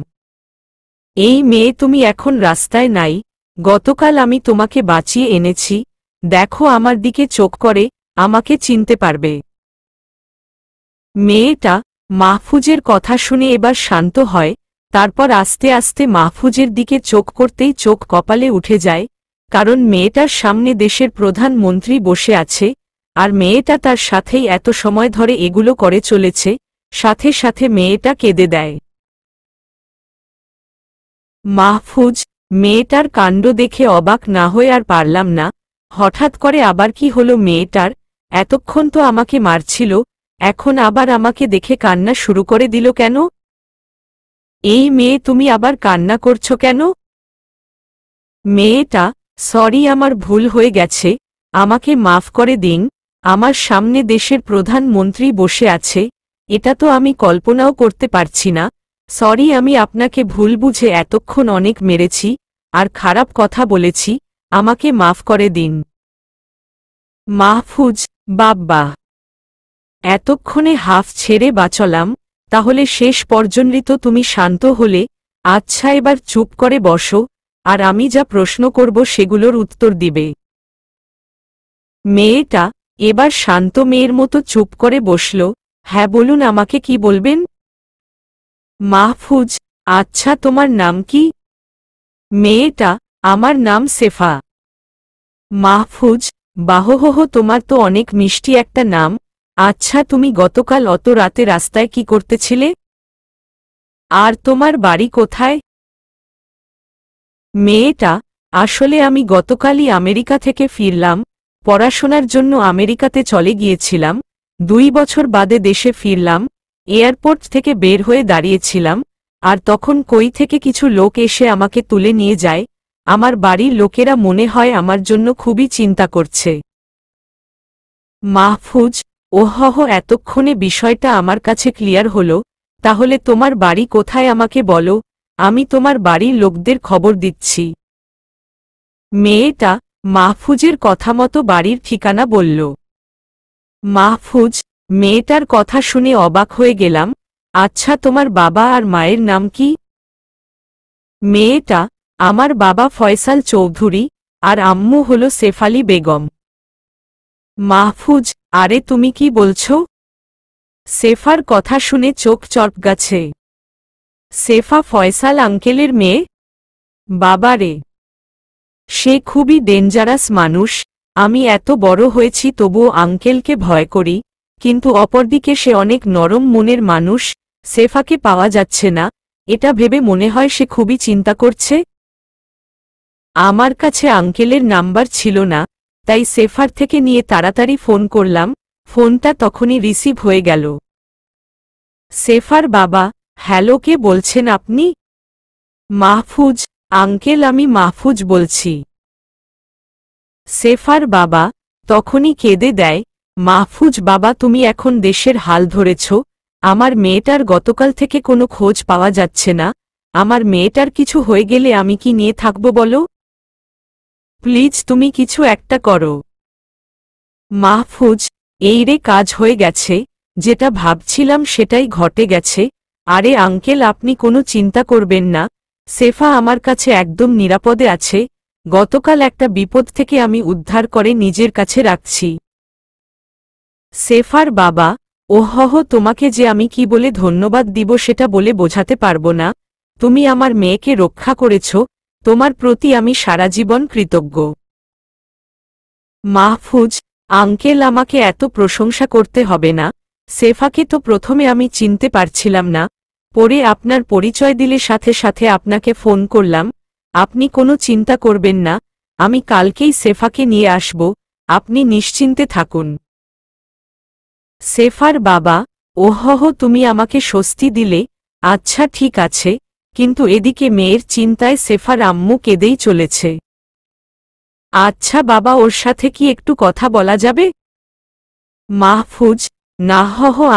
এই মেয়ে, তুমি এখন রাস্তায় নাই, গতকাল আমি তোমাকে বাঁচিয়ে এনেছি, দেখো আমার দিকে চোখ করে, আমাকে চিনতে পারবে। মেয়েটা মাহফুজের কথা শুনে এবার শান্ত হয়, তারপর আস্তে আস্তে মাহফুজের দিকে চোখ করতেই চোখ কপালে উঠে যায়, কারণ মেয়েটার সামনে দেশের প্রধানমন্ত্রী বসে আছে, আর মেয়েটা তার সাথেই এত সময় ধরে এগুলো করে চলেছে। সাথে সাথে মেয়েটা কেঁদে দেয়। মাহফুজ মেয়েটার কাণ্ড দেখে অবাক না হয়ে আর পারলাম না। হঠাৎ করে আবার কি হলো মেয়েটার? এতক্ষণ তো আমাকে মারছিল, এখন আবার আমাকে দেখে কান্না শুরু করে দিল কেন? এই মেয়ে, তুমি আবার কান্না করছো কেন? মেয়েটা, সরি, আমার ভুল হয়ে গেছে, আমাকে মাফ করে দিন। আমার সামনে দেশের প্রধানমন্ত্রী বসে আছে, এটা তো আমি কল্পনাও করতে পারছি না। সরি, আমি আপনাকে ভুল বুঝে এতক্ষণ অনেক মেরেছি আর খারাপ কথা বলেছি, আমাকে মাফ করে দিন। মাহফুজ, বাব্বা। এতক্ষণে হাফ ছেড়ে বাঁচলাম, তাহলে শেষ পর্যন্ত তুমি শান্ত হলে। আচ্ছা, এবার চুপ করে বসো, আর আমি যা প্রশ্ন করব সেগুলোর উত্তর দিবে। মেয়েটা এবার শান্ত মেয়ের মতো চুপ করে বসল। হ্যাঁ বলুন, আমাকে কি বলবেন? মাহফুজ, আচ্ছা তোমার নাম কি? মেয়েটা, আমার নাম সেফা। মাহফুজ, বাহহ, তোমার তো অনেক মিষ্টি একটা নাম। আচ্ছা, তুমি গতকাল অত রাতে রাস্তায় কি করতেছিলে? আর তোমার বাড়ি কোথায়? মেয়েটা, আসলে আমি গতকালই আমেরিকা থেকে ফিরলাম। পড়াশোনার জন্য আমেরিকাতে চলে গিয়েছিলাম। 2 বছর বাদে দেশে ফিরলাম। এয়ারপোর্ট থেকে বের হয়ে দাঁড়িয়েছিলাম, আর তখন কই থেকে কিছু লোক এসে আমাকে তুলে নিয়ে যায়। আমার বাড়ির লোকেরা মনে হয় আমার জন্য খুবই চিন্তা করছে। মাহফুজ, ওহহ, এতক্ষণে বিষয়টা আমার কাছে ক্লিয়ার হলো। তাহলে তোমার বাড়ি কোথায় আমাকে বলো, আমি তোমার বাড়ির লোকদের খবর দিচ্ছি। মেয়েটা মাহফুজের কথা মতো বাড়ির ঠিকানা বলল। মাহফুজ, মেয়েটার কথা শুনে অবাক হয়ে গেলাম। আচ্ছা, তোমার বাবা আর মায়ের নাম কি? মেয়েটা, আমার বাবা ফয়সাল চৌধুরী, আর আম্মু হল সেফালি বেগম। মাহফুজ, আরে তুমি কি বলছো? সেফার কথা শুনে চোখ চড়ক-গাছে। সেফা ফয়সাল আঙ্কেলের মেয়ে? বাবারে, সে খুবই ডেঞ্জারাস মানুষ। আমি এত বড় হয়েছি তবুও আঙ্কেলকে ভয় করি, কিন্তু অপরদিকে সে অনেক নরম মনের মানুষ। সেফাকে পাওয়া যাচ্ছে না, এটা ভেবে মনে হয় সে খুবই চিন্তা করছে। আমার কাছে আঙ্কেলের নাম্বার ছিল না, তাই সেফার থেকে নিয়ে তাড়াতাড়ি ফোন করলাম। ফোনটা তখনই রিসিভ হয়ে গেল। সেফার বাবা, হ্যালো, কে বলছেন আপনি? মাহফুজ, আঙ্কেল আমি মাহফুজ বলছি। সেফার বাবা তখনই কেঁদে দেয়। মাহফুজ বাবা, তুমি এখন দেশের হাল ধরেছ। আমার মেয়েটার গতকাল থেকে কোনো খোঁজ পাওয়া যাচ্ছে না। আমার মেয়েটার কিছু হয়ে গেলে আমি কি নিয়ে থাকব বলো? প্লিজ তুমি কিছু একটা করো। মাহফুজ, এই রে, কাজ হয়ে গেছে। যেটা ভাবছিলাম সেটাই ঘটে গেছে। আরে আঙ্কেল, আপনি কোনো চিন্তা করবেন না। সেফা আমার কাছে একদম নিরাপদে আছে। গতকাল একটা বিপদ থেকে আমি উদ্ধার করে নিজের কাছে রাখছি। সেফার বাবা, ওহহ, তোমাকে যে আমি কি বলে ধন্যবাদ দিব সেটা বলে বোঝাতে পারবো না। তুমি আমার মেয়েকে রক্ষা করেছ, তোমার প্রতি আমি সারা জীবন কৃতজ্ঞ। মাহফুজ, আঙ্কেল আমাকে এত প্রশংসা করতে হবে না। সেফাকে তো প্রথমে আমি চিনতে পারছিলাম না, পরে আপনার পরিচয় দিলে সাথে সাথে আপনাকে ফোন করলাম। আপনি কোনো চিন্তা করবেন না, আমি কালকেই সেফাকে নিয়ে আসব, আপনি নিশ্চিন্তে থাকুন। সেফার বাবা, ওহহ, তুমি আমাকে স্বস্তি দিলে। আচ্ছা ঠিক আছে, কিন্তু এদিকে মেয়ের চিন্তায় সেফার আম্মু কেঁদেই চলেছে। আচ্ছা বাবা, ওর সাথে কি একটু কথা বলা যাবে? মাহফুজ, না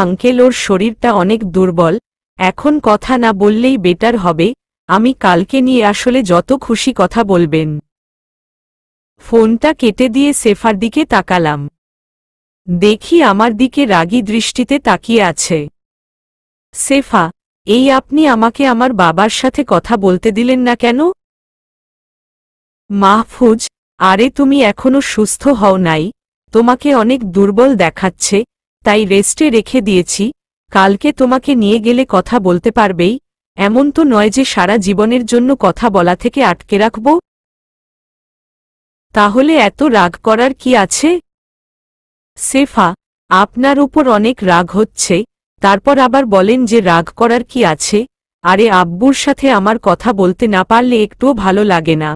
আঙ্কেল, ওর শরীরটা অনেক দুর্বল, এখন কথা না বললেই বেটার হবে। আমি কালকে নিয়ে আসলে যত খুশি কথা বলবেন। ফোনটা কেটে দিয়ে সেফার দিকে তাকালাম। দেখি আমার দিকে রাগী দৃষ্টিতে তাকিয়ে আছে। সেফা, এই আপনি আমাকে আমার বাবার সাথে কথা বলতে দিলেন না কেন? মাহফুজ, আরে তুমি এখনো সুস্থ হও নাই, তোমাকে অনেক দুর্বল দেখাচ্ছে, তাই রেস্টে রেখে দিয়েছি। কালকে তোমাকে নিয়ে গেলে কথা বলতে পারবেই, এমন তো নয় যে সারা জীবনের জন্য কথা বলা থেকে আটকে রাখব। তাহলে এত রাগ করার কি আছে? সেফা, আপনার উপর অনেক রাগ হচ্ছে, তারপর আবার বলেন যে রাগ করার কি আছে। আরে আব্বুর সাথে আমার কথা বলতে না পারলে একটুও ভালো লাগে না।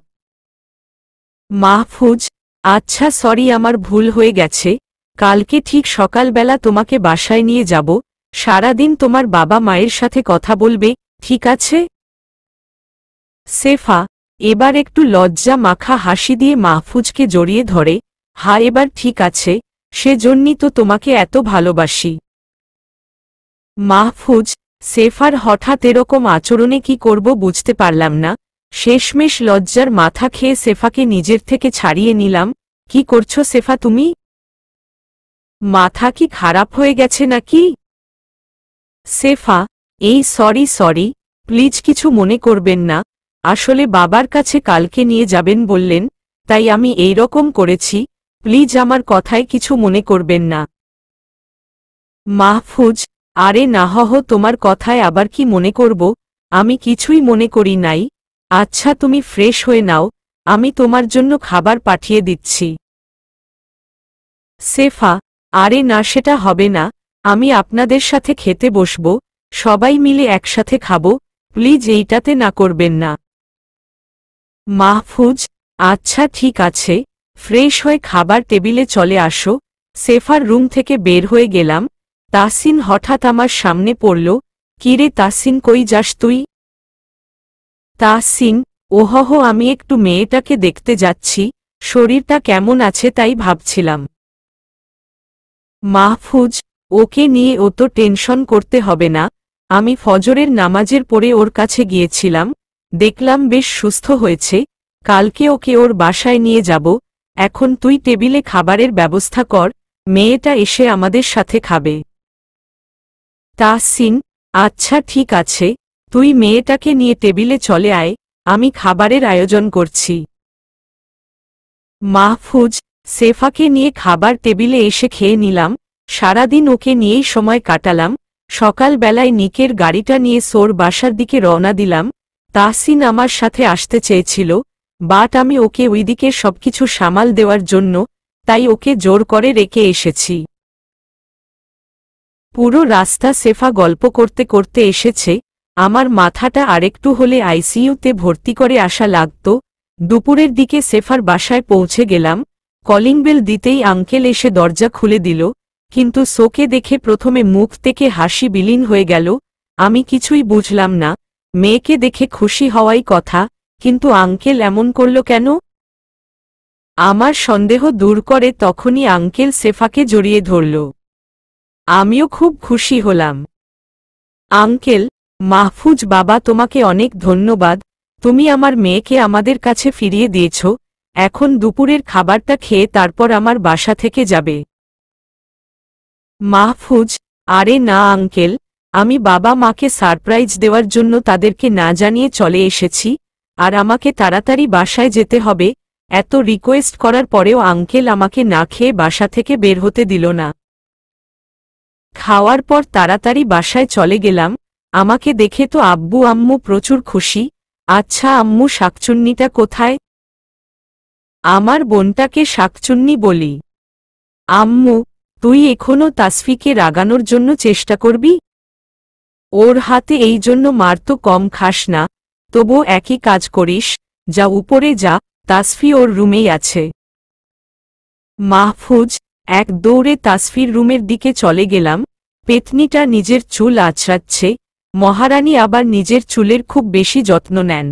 মাহফুজ, আচ্ছা সরি, আমার ভুল হয়ে গেছে। কালকে ঠিক সকালবেলা তোমাকে বাসায় নিয়ে যাব, সারাদিন তোমার বাবা মায়ের সাথে কথা বলবে, ঠিক আছে? সেফা এবার একটু লজ্জা মাখা হাসি দিয়ে মাহফুজকে জড়িয়ে ধরে। হ্যাঁ, এবার ঠিক আছে, সেজন্যই তো তোমাকে এত ভালোবাসি। মাহফুজ, সেফার হঠাৎ এরকম আচরণে কি করব বুঝতে পারলাম না। শেষমেশ লজ্জার মাথা খেয়ে সেফাকে নিজের থেকে ছাড়িয়ে নিলাম। কি করছো সেফা তুমি? মাথা কি খারাপ হয়ে গেছে নাকি? সেফা, এই সরি, প্লিজ কিছু মনে করবেন না, আসলে বাবার কাছে কালকে নিয়ে যাবেন বললেন, তাই আমি এই রকম করেছি, প্লিজ আমার কথায় কিছু মনে করবেন না। মাহফুজ, আরে না তোমার কথায় আবার কি মনে করব, আমি কিছুই মনে করি নাই। আচ্ছা তুমি ফ্রেশ হয়ে নাও, আমি তোমার জন্য খাবার পাঠিয়ে দিচ্ছি। সেফা, আরে না সেটা হবে না, আমি আপনাদের সাথে খেতে বসব, সবাই মিলে একসাথে খাবো, প্লিজ এইটাতে না করবেন না। মাহফুজ, আচ্ছা ঠিক আছে, ফ্রেশ হয়ে খাবার টেবিলে চলে আসো। সেফার রুম থেকে বের হয়ে গেলাম। তাসিন হঠাৎ আমার সামনে পড়ল। কিরে তাসিন, কই যাস তুই? তাসিন, ওহহ আমি একটু মেয়েটাকে দেখতে যাচ্ছি, শরীরটা কেমন আছে তাই ভাবছিলাম। মাহফুজ, ওকে নিয়ে অত টেনশন করতে হবে না, আমি ফজরের নামাজের পরে ওর কাছে গিয়েছিলাম, দেখলাম বেশ সুস্থ হয়েছে, কালকে ওকে ওর বাসায় নিয়ে যাব। এখন তুই টেবিলে খাবারের ব্যবস্থা কর, মেয়েটা এসে আমাদের সাথে খাবে। তাহসিন, আচ্ছা ঠিক আছে, তুই মেয়েটাকে নিয়ে টেবিলে চলে আয়, আমি খাবারের আয়োজন করছি। মাহফুজ, সেফাকে নিয়ে খাবার টেবিলে এসে খেয়ে নিলাম। সারাদিন ওকে নিয়েই সময় কাটালাম। সকালবেলায় নিকের গাড়িটা নিয়ে সোর বাসার দিকে রওনা দিলাম। তাহসিন আমার সাথে আসতে চেয়েছিল, বাট আমি ওকে ওইদিকে সবকিছু সামাল দেওয়ার জন্য, তাই ওকে জোর করে রেখে এসেছি। পুরো রাস্তা সেফা গল্প করতে করতে এসেছে, আমার মাথাটা আরেকটু হলে আইসিইউতে ভর্তি করে আসা লাগত। দুপুরের দিকে সেফার বাসায় পৌঁছে গেলাম। কলিং বেল দিতেই আঙ্কেল এসে দরজা খুলে দিল, কিন্তু সোকে দেখে প্রথমে মুখ থেকে হাসি বিলীন হয়ে গেল। আমি কিছুই বুঝলাম না, মেয়েকে দেখে খুশি হওয়াই কথা, কিন্তু আঙ্কেল এমন করল কেন? আমার সন্দেহ দূর করে তখনই আঙ্কেল সেফাকে জড়িয়ে ধরল। আমিও খুব খুশি হলাম। আঙ্কেল, মাহফুজ বাবা তোমাকে অনেক ধন্যবাদ, তুমি আমার মেয়েকে আমাদের কাছে ফিরিয়ে দিয়েছ। এখন দুপুরের খাবারটা খেয়ে তারপর আমার বাসা থেকে যাবে। মাহফুজ, আরে না আঙ্কেল, আমি বাবা মাকে সারপ্রাইজ দেওয়ার জন্য তাদেরকে না জানিয়ে চলে এসেছি, আর আমাকে তাড়াতাড়ি বাসায় যেতে হবে, এত রিকোয়েস্ট করার পরেও আঙ্কেল আমাকে না খেয়ে বাসা থেকে বের হতে দিল না। খাওয়ার পর তাড়াতাড়ি বাসায় চলে গেলাম। আমাকে দেখে তো আব্বু আম্মু প্রচুর খুশি। আচ্ছা আম্মু, শাকচুন্নিটা কোথায়? আমার বোনটাকে শাকচুন্নি বলি। আম্মু, তুই এখনো তাসফিকে রাগানোর জন্য চেষ্টা করবি? ওর হাতে এই জন্য মার তো কম খাস না, তবু একই কাজ করিস, যা উপরে যা, তাসফি ওর রুমেই আছে। মাহফুজ, এক দৌড়ে তাসফির রুমের দিকে চলে গেলাম। পেতনিটা নিজের চুল আঁচড়াচ্ছে, মহারানী আবার নিজের চুলের খুব বেশি যত্ন নেন।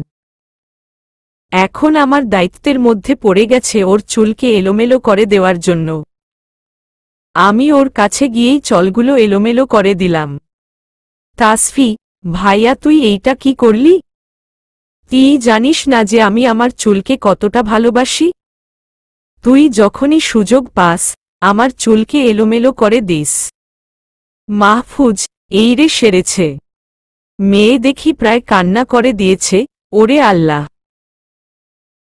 এখন আমার দায়িত্বের মধ্যে পড়ে গেছে ওর চুলকে এলোমেলো করে দেওয়ার জন্য। আমি ওর কাছে গিয়েই চলগুলো এলোমেলো করে দিলাম। তাসফি, ভাইয়া তুই এইটা কি করলি? তুই জানিস না যে আমি আমার চুলকে কতটা ভালোবাসি? তুই যখনই সুযোগ পাস, আমার চুলকে এলোমেলো করে দিস। মাহফুজ, এই রে সেরেছে। মেয়ে দেখি প্রায় কান্না করে দিয়েছে, ওরে আল্লাহ।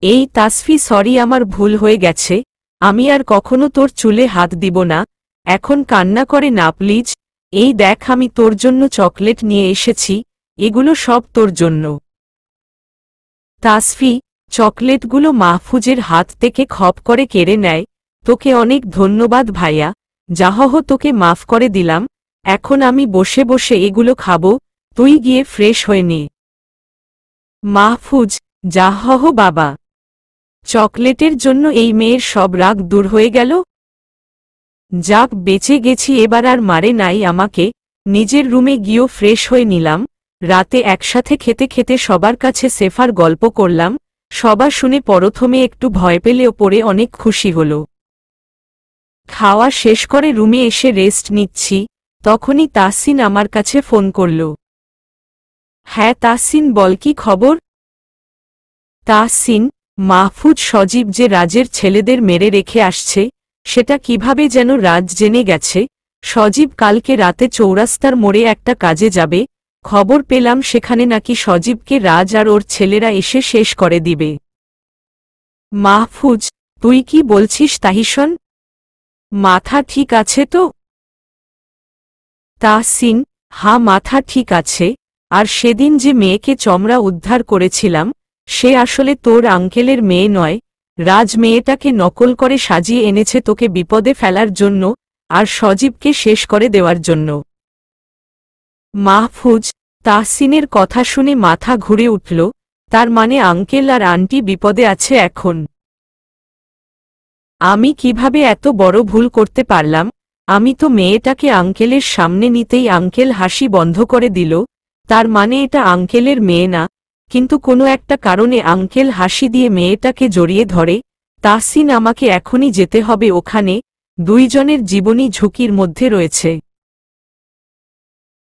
এই তাসফি সরি, আমার ভুল হয়ে গেছে, আমি আর কখনো তোর চুলে হাত দিব না, এখন কান্না করে না প্লিজ। এই দেখ আমি তোর জন্য চকলেট নিয়ে এসেছি, এগুলো সব তোর জন্য। তাসফি চকলেটগুলো মাহফুজের হাত থেকে খপ করে কেড়ে নেয়। তোকে অনেক ধন্যবাদ ভাইয়া, যাহহ তোকে মাফ করে দিলাম, এখন আমি বসে বসে এগুলো খাবো, তুই গিয়ে ফ্রেশ হয়ে নে। মাহফুজ, যাহহ বাবা। চকলেটের জন্য এই মেয়ের সব রাগ দূর হয়ে গেল। যাক বেঁচে গেছি, এবার আর মারে নাই আমাকে। নিজের রুমে গিয়েও ফ্রেশ হয়ে নিলাম। রাতে একসাথে খেতে খেতে সবার কাছে সেফার গল্প করলাম। সবার শুনে প্রথমে একটু ভয় পেলেও পরে অনেক খুশি হল। খাওয়া শেষ করে রুমে এসে রেস্ট নিচ্ছি, তখনই তাহসিন আমার কাছে ফোন করল। হ্যাঁ তাহসিন বল, কি খবর? তাহসিন, মাহফুজ সজীব যে রাজের ছেলেদের মেরে রেখে আসছে, সেটা কিভাবে যেন রাজ জেনে গেছে। সজীব কালকে রাতে চৌরাস্তার মোড়ে একটা কাজে যাবে, খবর পেলাম সেখানে নাকি সজীবকে রাজ আর ওর ছেলেরা এসে শেষ করে দিবে। মাহফুজ, তুই কি বলছিস তাহিসন? মাথা ঠিক আছে তো? তাহসিন, হ্যাঁ, মাথা ঠিক আছে। আর সেদিন যে মেয়েকে চমড়া উদ্ধার করেছিলাম, সে আসলে তোর আঙ্কেলের মেয়ে নয়। রাজ মেয়েটাকে নকল করে সাজিয়ে এনেছে তোকে বিপদে ফেলার জন্য আর সজীবকে শেষ করে দেওয়ার জন্য। মাহফুজ, তাহসিনের কথা শুনে মাথা ঘুরে উঠল। তার মানে আঙ্কেল আর আন্টি বিপদে আছে এখন। আমি কিভাবে এত বড় ভুল করতে পারলাম? আমি তো মেয়েটাকে আঙ্কেলের সামনে নিতেই আঙ্কেল হাসি বন্ধ করে দিল। তার মানে এটা আঙ্কেলের মেয়ে না, কিন্তু কোনো একটা কারণে আঙ্কেল হাসি দিয়ে মেয়েটাকে জড়িয়ে ধরে। তাহসিন, আমাকে এখনই যেতে হবে ওখানে। দুইজনের জীবনই ঝুঁকির মধ্যে রয়েছে।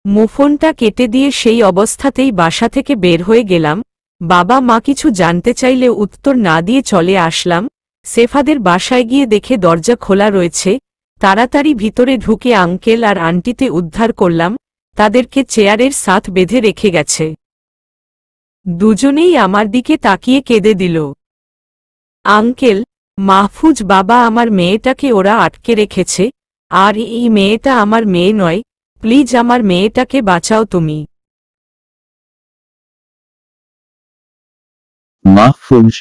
মুফোনটা কেটে দিয়ে সেই অবস্থাতেই বাসা থেকে বের হয়ে গেলাম। বাবা মা কিছু জানতে চাইলে উত্তর না দিয়ে চলে আসলাম। সেফাদের বাসায় গিয়ে দেখে দরজা খোলা রয়েছে। তাড়াতাড়ি ভিতরে ঢুকে আঙ্কেল আর আন্টিতে উদ্ধার করলাম। তাদেরকে চেয়ারের সাথ বেঁধে রেখে গেছে। দুজনেই আমার দিকে তাকিয়ে কেঁদে দিল। আঙ্কেল, মাহফুজ বাবা, আমার মেয়েটাকে ওরা আটকে রেখেছে, আর এই মেয়েটা আমার মেয়ে নয়। প্লিজ আমার মেয়েটাকে বাঁচাও তুমি। মাহফুজ,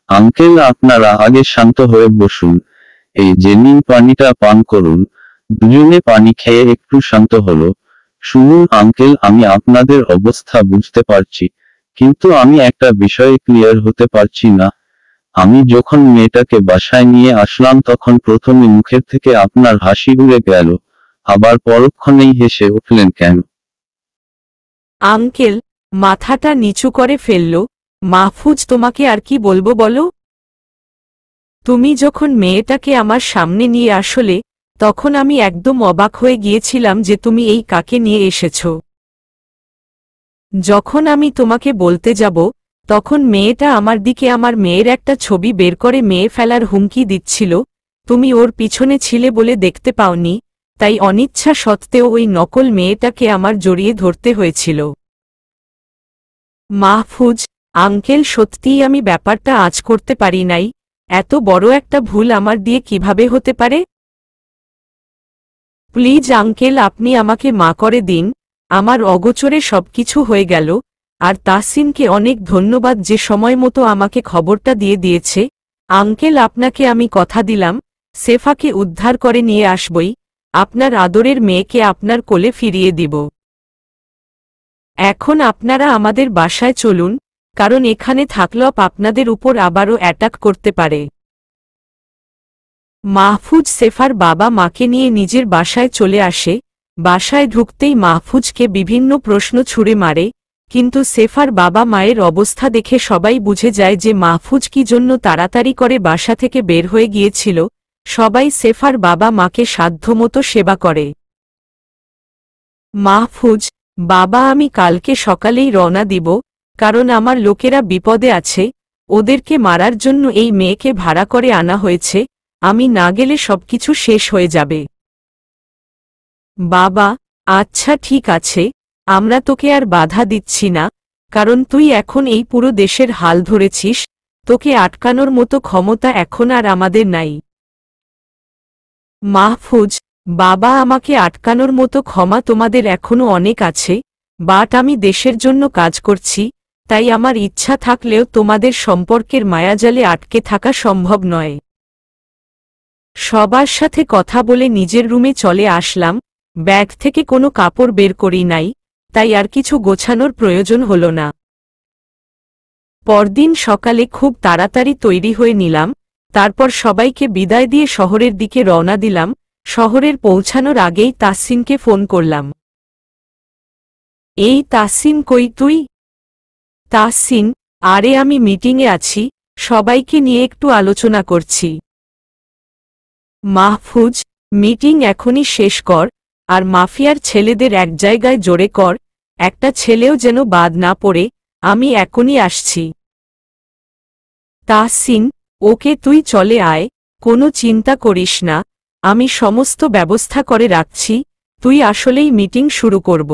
আঙ্কেল আপনারা আগে শান্ত হয়ে বসুন। এই যে নিন পানিটা পান করুন। দুজনে পানি খেয়ে একটু শান্ত হলো। শুনুন আঙ্কেল, আমি আপনাদের অবস্থা বুঝতে পারছি, কিন্তু আমি একটা বিষয়ে ক্লিয়ার হতে পারছি না। আমি যখন মেয়েটাকে বাসায় নিয়ে আসলাম তখন প্রথমে মুখের থেকে আপনার হাসি উড়ে গেল, আবার পরক্ষণেই হেসে উঠলেন কেন? আঙ্কেল মাথাটা নিচু করে ফেলল। মাহফুজ, তোমাকে আর কি বলবো বলো? তুমি যখন মেয়েটাকে আমার সামনে নিয়ে আসলে, তখন আমি একদম অবাক হয়ে গিয়েছিলাম যে তুমি এই কাকে নিয়ে এসেছ। যখন আমি তোমাকে বলতে যাব, তখন মেয়েটা আমার দিকে আমার মেয়ের একটা ছবি বের করে মেয়ে ফেলার হুমকি দিচ্ছিল। তুমি ওর পিছনে ছিলে বলে দেখতে পাওনি, তাই অনিচ্ছা সত্ত্বেও ওই নকল মেয়েটাকে আমার জড়িয়ে ধরতে হয়েছিল। মাহফুজ, আঙ্কেল সত্যিই আমি ব্যাপারটা আঁচ করতে পারি নাই। এত বড় একটা ভুল আমার দিয়ে কিভাবে হতে পারে? প্লিজ আঙ্কেল, আপনি আমাকে মা করে দিন। আমার অগোচরে সবকিছু হয়ে গেল। আর তাহসিনকে অনেক ধন্যবাদ যে সময় মতো আমাকে খবরটা দিয়ে দিয়েছে। আঙ্কেল, আপনাকে আমি কথা দিলাম, সেফাকে উদ্ধার করে নিয়ে আসবই। আপনার আদরের মেয়েকে আপনার কোলে ফিরিয়ে দিব। এখন আপনারা আমাদের বাসায় চলুন, কারণ এখানে থাকলেও আপনাদের উপর আবারও অ্যাটাক করতে পারে। মাহফুজ সেফার বাবা মাকে নিয়ে নিজের বাসায় চলে আসে। বাসায় ঢুকতেই মাহফুজকে বিভিন্ন প্রশ্ন ছুড়ে মারে, কিন্তু সেফার বাবা মায়ের অবস্থা দেখে সবাই বুঝে যায় যে মাহফুজ কি জন্য তাড়াতাড়ি করে বাসা থেকে বের হয়ে গিয়েছিল। সবাই সেফার বাবা মাকে সাধ্যমতো সেবা করে। মাহফুজ, বাবা, আমি কালকে সকালেই রওনা দিব, কারণ আমার লোকেরা বিপদে আছে। ওদেরকে মারার জন্য এই মেয়েকে ভাড়া করে আনা হয়েছে। আমি না গেলে সবকিছু শেষ হয়ে যাবে। বাবা, আচ্ছা ঠিক আছে, আমরা তোকে আর বাধা দিচ্ছি না, কারণ তুই এখন এই পুরো দেশের হাল ধরেছিস। তোকে আটকানোর মতো ক্ষমতা এখন আর আমাদের নাই। মাহফুজ, বাবা, আমাকে আটকানোর মতো ক্ষমা তোমাদের এখনো অনেক আছে, বাট আমি দেশের জন্য কাজ করছি, তাই আমার ইচ্ছা থাকলেও তোমাদের সম্পর্কের মায়াজালে আটকে থাকা সম্ভব নয়। সবার সাথে কথা বলে নিজের রুমে চলে আসলাম। ব্যাগ থেকে কোনো কাপড় বের করি নাই, তাই আর কিছু গোছানোর প্রয়োজন হল না। পরদিন সকালে খুব তাড়াতাড়ি তৈরি হয়ে নিলাম। তারপর সবাইকে বিদায় দিয়ে শহরের দিকে রওনা দিলাম। শহরের পৌঁছানোর আগেই তাহসিনকে ফোন করলাম। এই তাহসিন, কই তুই? তাহসিন, আরে আমি মিটিংয়ে আছি, সবাইকে নিয়ে একটু আলোচনা করছি। মাহফুজ, মিটিং এখনই শেষ কর, আর মাফিয়ার ছেলেদের এক জায়গায় জোরে কর, একটা ছেলেও যেন বাদ না পড়ে। আমি এখনই আসছি। তাহসিন, ওকে তুই চলে আয়, কোনো চিন্তা করিস না, আমি সমস্ত ব্যবস্থা করে রাখছি, তুই আসলেই মিটিং শুরু করব।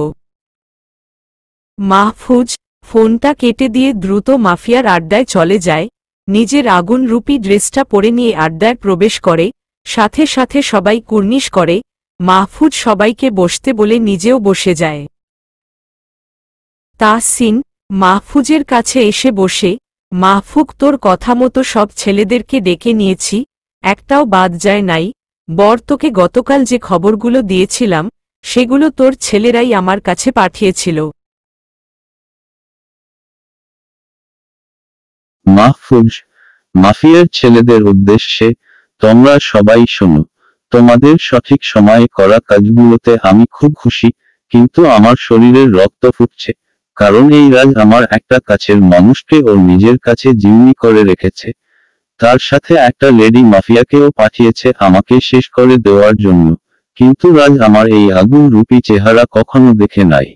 মাহফুজ ফোনটা কেটে দিয়ে দ্রুত মাফিয়ার আড্ডায় চলে যায়, নিজের আগুনরূপী ড্রেসটা পরে নিয়ে আড্ডায় প্রবেশ করে, সাথে সাথে সবাই কুর্নিশ করে, মাহফুজ সবাইকে বসতে বলে নিজেও বসে যায়। তাহসিন মাহফুজের কাছে এসে বসে, মাহফুক তোর কথা মতো সব ছেলেদেরকে ডেকে নিয়েছি, একটাও বাদ যায় নাই, বর তোকে গতকাল যে খবরগুলো দিয়েছিলাম সেগুলো তোর ছেলেরাই আমার কাছে পাঠিয়েছিল। মাহফুজ মাফিয়ার ছেলেদের উদ্দেশ্যে, তোমরা সবাই শোনো, তোমাদের সঠিক সময়ে করা কাজগুলোতে আমি খুব খুশি, কিন্তু আমার শরীরের রক্ত ফুটছে, কারণ এই রাজ আমার একটা কাছের মানুষকে ওর নিজের কাছে জিম্মি করে রেখেছে, তার সাথে একটা লেডি মাফিয়াকেও পাঠিয়েছে আমাকে শেষ করে দেওয়ার জন্য, কিন্তু রাজ আমার এই আগুন রূপী চেহারা কখনো দেখে নাই,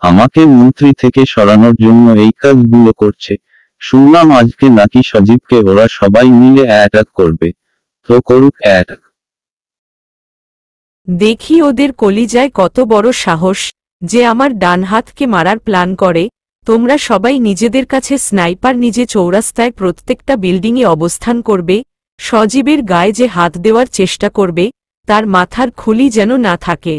আমাকে মন্ত্রী থেকে সরানোর জন্য এই কাজগুলো করছে। শুনলাম আজকে নাকি সজীবকে ওরা সবাই মিলে অ্যাটাক করবে, তো করুক অ্যাটাক। দেখি ওদের কলিজায় কত বড় সাহস যে আমার ডান হাতকে মারার প্ল্যান করে। তোমরা সবাই নিজেদের কাছে স্নাইপার নিজে চৌরাস্তায় প্রত্যেকটা বিল্ডিংয়ে অবস্থান করবে, সজীবের গায়ে যে হাত দেওয়ার চেষ্টা করবে তার মাথার খুলি যেন না থাকে।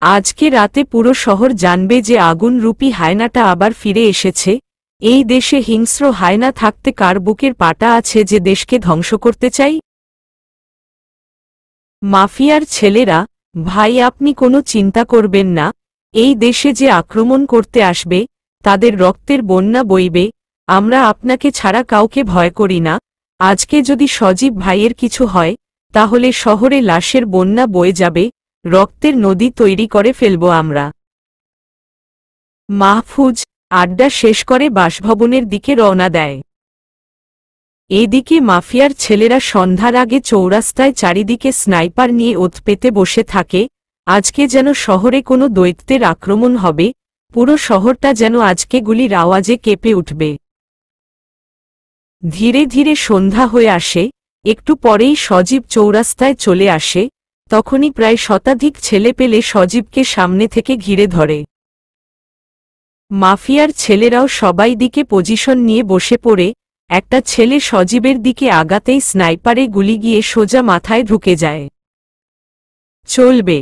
আজকে রাতে পুরো শহর জানবে যে আগুনরূপী হায়নাটা আবার ফিরে এসেছে। এই দেশে হিংস্র হায়না থাকতে কার বুকের পাটা আছে যে দেশকে ধ্বংস করতে চাই? মাফিয়ার ছেলেরা, ভাই আপনি কোনো চিন্তা করবেন না, এই দেশে যে আক্রমণ করতে আসবে তাদের রক্তের বন্যা বইবে, আমরা আপনাকে ছাড়া কাউকে ভয় করি না। আজকে যদি সজীব ভাইয়ের কিছু হয় তাহলে শহরে লাশের বন্যা বয়ে যাবে, রক্তের নদী তৈরি করে ফেলব আমরা। মাহফুজ আড্ডা শেষ করে বাসভবনের দিকে রওনা দেয়। এদিকে মাফিয়ার ছেলেরা সন্ধ্যার আগে চৌরাস্তায় চারিদিকে স্নাইপার নিয়ে ওত পেতে বসে থাকে, আজকে যেন শহরে কোনো দৈত্যের আক্রমণ হবে, পুরো শহরটা যেন আজকে গুলির আওয়াজে কেঁপে উঠবে। ধীরে ধীরে সন্ধ্যা হয়ে আসে, একটু পরেই সজীব চৌরাস্তায় চলে আসে, তখনই প্রায় শতাধিক ছেলে পেলে সজীবকে সামনে থেকে ঘিরে ধরে। মাফিয়ার ছেলেরাও সবাই দিকে পজিশন নিয়ে বসে পড়ে, একটা ছেলে সজীবের দিকে আগাতেই স্নাইপারে গুলি গিয়ে সোজা মাথায় ঢুকে যায়। চলবে।